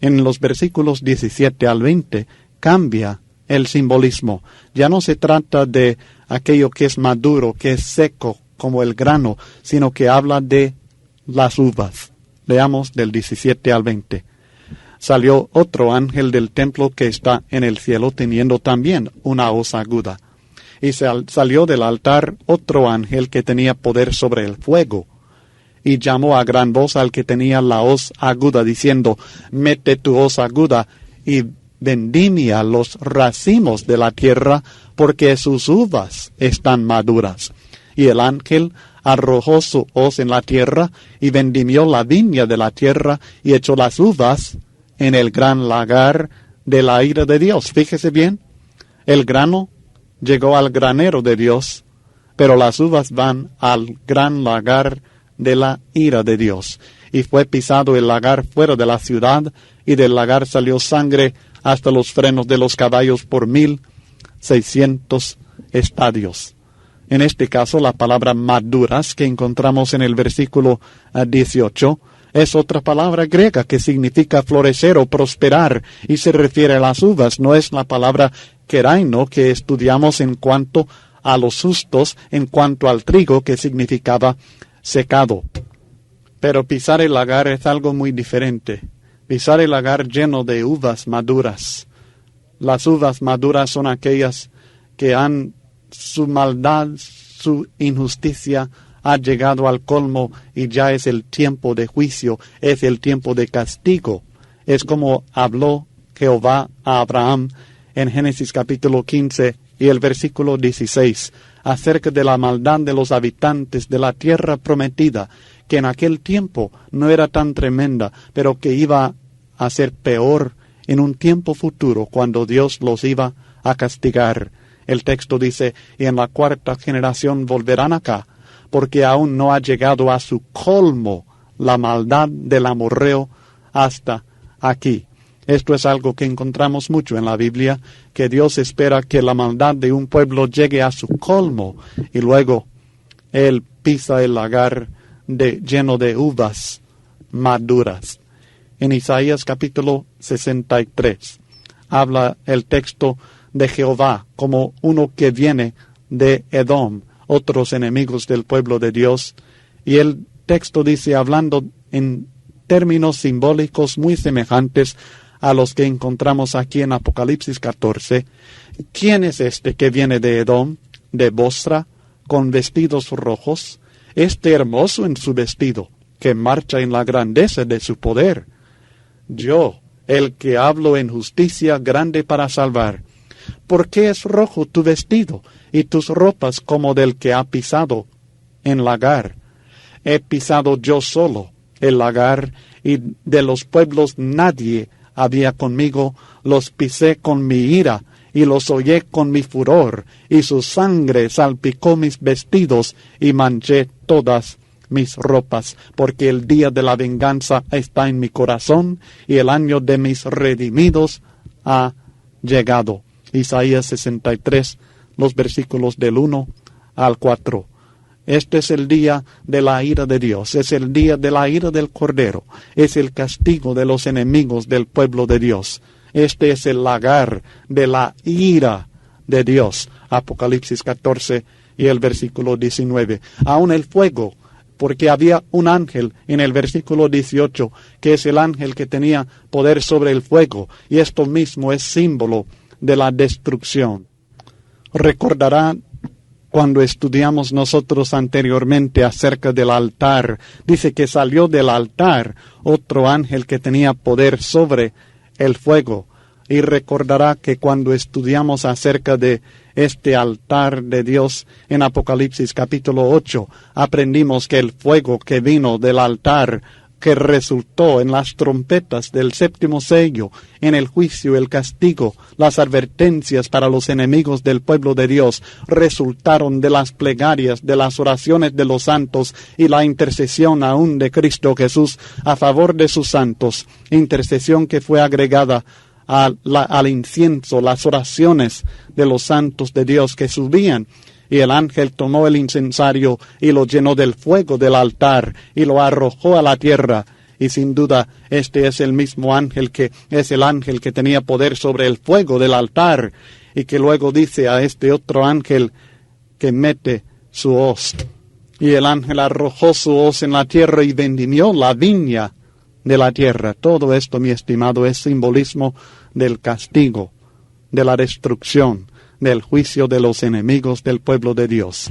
en los versículos 17 al 20 cambia el simbolismo. Ya no se trata de aquello que es maduro, que es seco como el grano, sino que habla de las uvas. Leamos del 17 al 20. Salió otro ángel del templo que está en el cielo teniendo también una hoz aguda. Y salió del altar otro ángel que tenía poder sobre el fuego. Y llamó a gran voz al que tenía la hoz aguda, diciendo, mete tu hoz aguda y vendimia los racimos de la tierra, porque sus uvas están maduras. Y el ángel arrojó su hoz en la tierra, y vendimió la viña de la tierra, y echó las uvas en el gran lagar de la ira de Dios. Fíjese bien, el grano llegó al granero de Dios, pero las uvas van al gran lagar de la ira de Dios. Y fue pisado el lagar fuera de la ciudad, y del lagar salió sangre hasta los frenos de los caballos por 1,600 estadios. En este caso, la palabra maduras que encontramos en el versículo 18 es otra palabra griega que significa florecer o prosperar y se refiere a las uvas. No es la palabra keraino que estudiamos en cuanto a los justos, en cuanto al trigo que significaba secado. Pero pisar el lagar es algo muy diferente. Pisar el lagar lleno de uvas maduras. Las uvas maduras son aquellas que su maldad, su injusticia ha llegado al colmo y ya es el tiempo de juicio, es el tiempo de castigo. Es como habló Jehová a Abraham en Génesis capítulo 15 y el versículo 16, acerca de la maldad de los habitantes de la tierra prometida, que en aquel tiempo no era tan tremenda, pero que iba a ser peor en un tiempo futuro, cuando Dios los iba a castigar. El texto dice, y en la cuarta generación volverán acá, porque aún no ha llegado a su colmo la maldad del amorreo hasta aquí. Esto es algo que encontramos mucho en la Biblia, que Dios espera que la maldad de un pueblo llegue a su colmo, y luego Él pisa el lagar lleno de uvas maduras. En Isaías capítulo 63 habla el texto de Jehová como uno que viene de Edom, otros enemigos del pueblo de Dios. Y el texto dice, hablando en términos simbólicos muy semejantes a los que encontramos aquí en Apocalipsis 14, ¿quién es este que viene de Edom, de Bosra, con vestidos rojos? Este hermoso en su vestido, que marcha en la grandeza de su poder. Yo, el que hablo en justicia grande para salvar. ¿Por qué es rojo tu vestido, y tus ropas como del que ha pisado en lagar? He pisado yo solo el lagar, y de los pueblos nadie había conmigo. Los pisé con mi ira, y los hollé con mi furor, y su sangre salpicó mis vestidos, y manché todas mis ropas, porque el día de la venganza está en mi corazón, y el año de mis redimidos ha llegado. Isaías 63, los versículos del 1 al 4. Este es el día de la ira de Dios, es el día de la ira del Cordero, es el castigo de los enemigos del pueblo de Dios. Este es el lagar de la ira de Dios. Apocalipsis 14 y el versículo 19. Aún el fuego, porque había un ángel en el versículo 18, que es el ángel que tenía poder sobre el fuego, y esto mismo es símbolo de la destrucción. Recordarán cuando estudiamos nosotros anteriormente acerca del altar, dice que salió del altar otro ángel que tenía poder sobre el fuego. Y recordará que cuando estudiamos acerca de este altar de Dios en Apocalipsis capítulo 8, aprendimos que el fuego que vino del altar, que resultó en las trompetas del séptimo sello, en el juicio, el castigo, las advertencias para los enemigos del pueblo de Dios, resultaron de las plegarias, de las oraciones de los santos y la intercesión aún de Cristo Jesús a favor de sus santos, intercesión que fue agregada al incienso, las oraciones de los santos de Dios que subían. Y el ángel tomó el incensario y lo llenó del fuego del altar y lo arrojó a la tierra. Y sin duda este es el mismo ángel que es el ángel que tenía poder sobre el fuego del altar, y que luego dice a este otro ángel que mete su hoz. Y el ángel arrojó su hoz en la tierra y vendimió la viña de la tierra. Todo esto, mi estimado, es simbolismo del castigo, de la destrucción, del juicio de los enemigos del pueblo de Dios.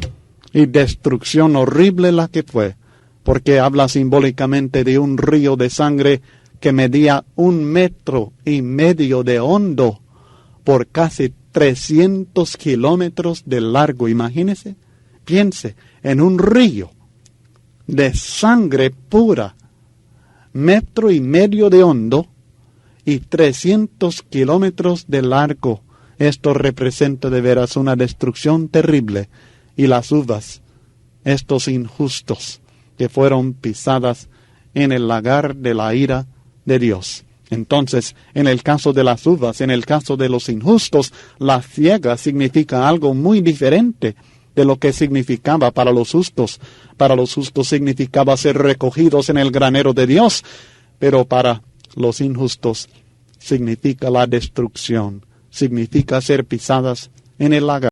Y destrucción horrible la que fue, porque habla simbólicamente de un río de sangre que medía 1,5 metros de hondo por casi 300 kilómetros de largo. Imagínese, piense en un río de sangre pura, 1,5 metros de hondo y 300 kilómetros de largo. Esto representa de veras una destrucción terrible. Y las uvas, estos injustos que fueron pisadas en el lagar de la ira de Dios. Entonces, en el caso de las uvas, en el caso de los injustos, la siega significa algo muy diferente de lo que significaba para los justos. Para los justos significaba ser recogidos en el granero de Dios, pero para los injustos significa la destrucción, significa ser pisadas en el lagar.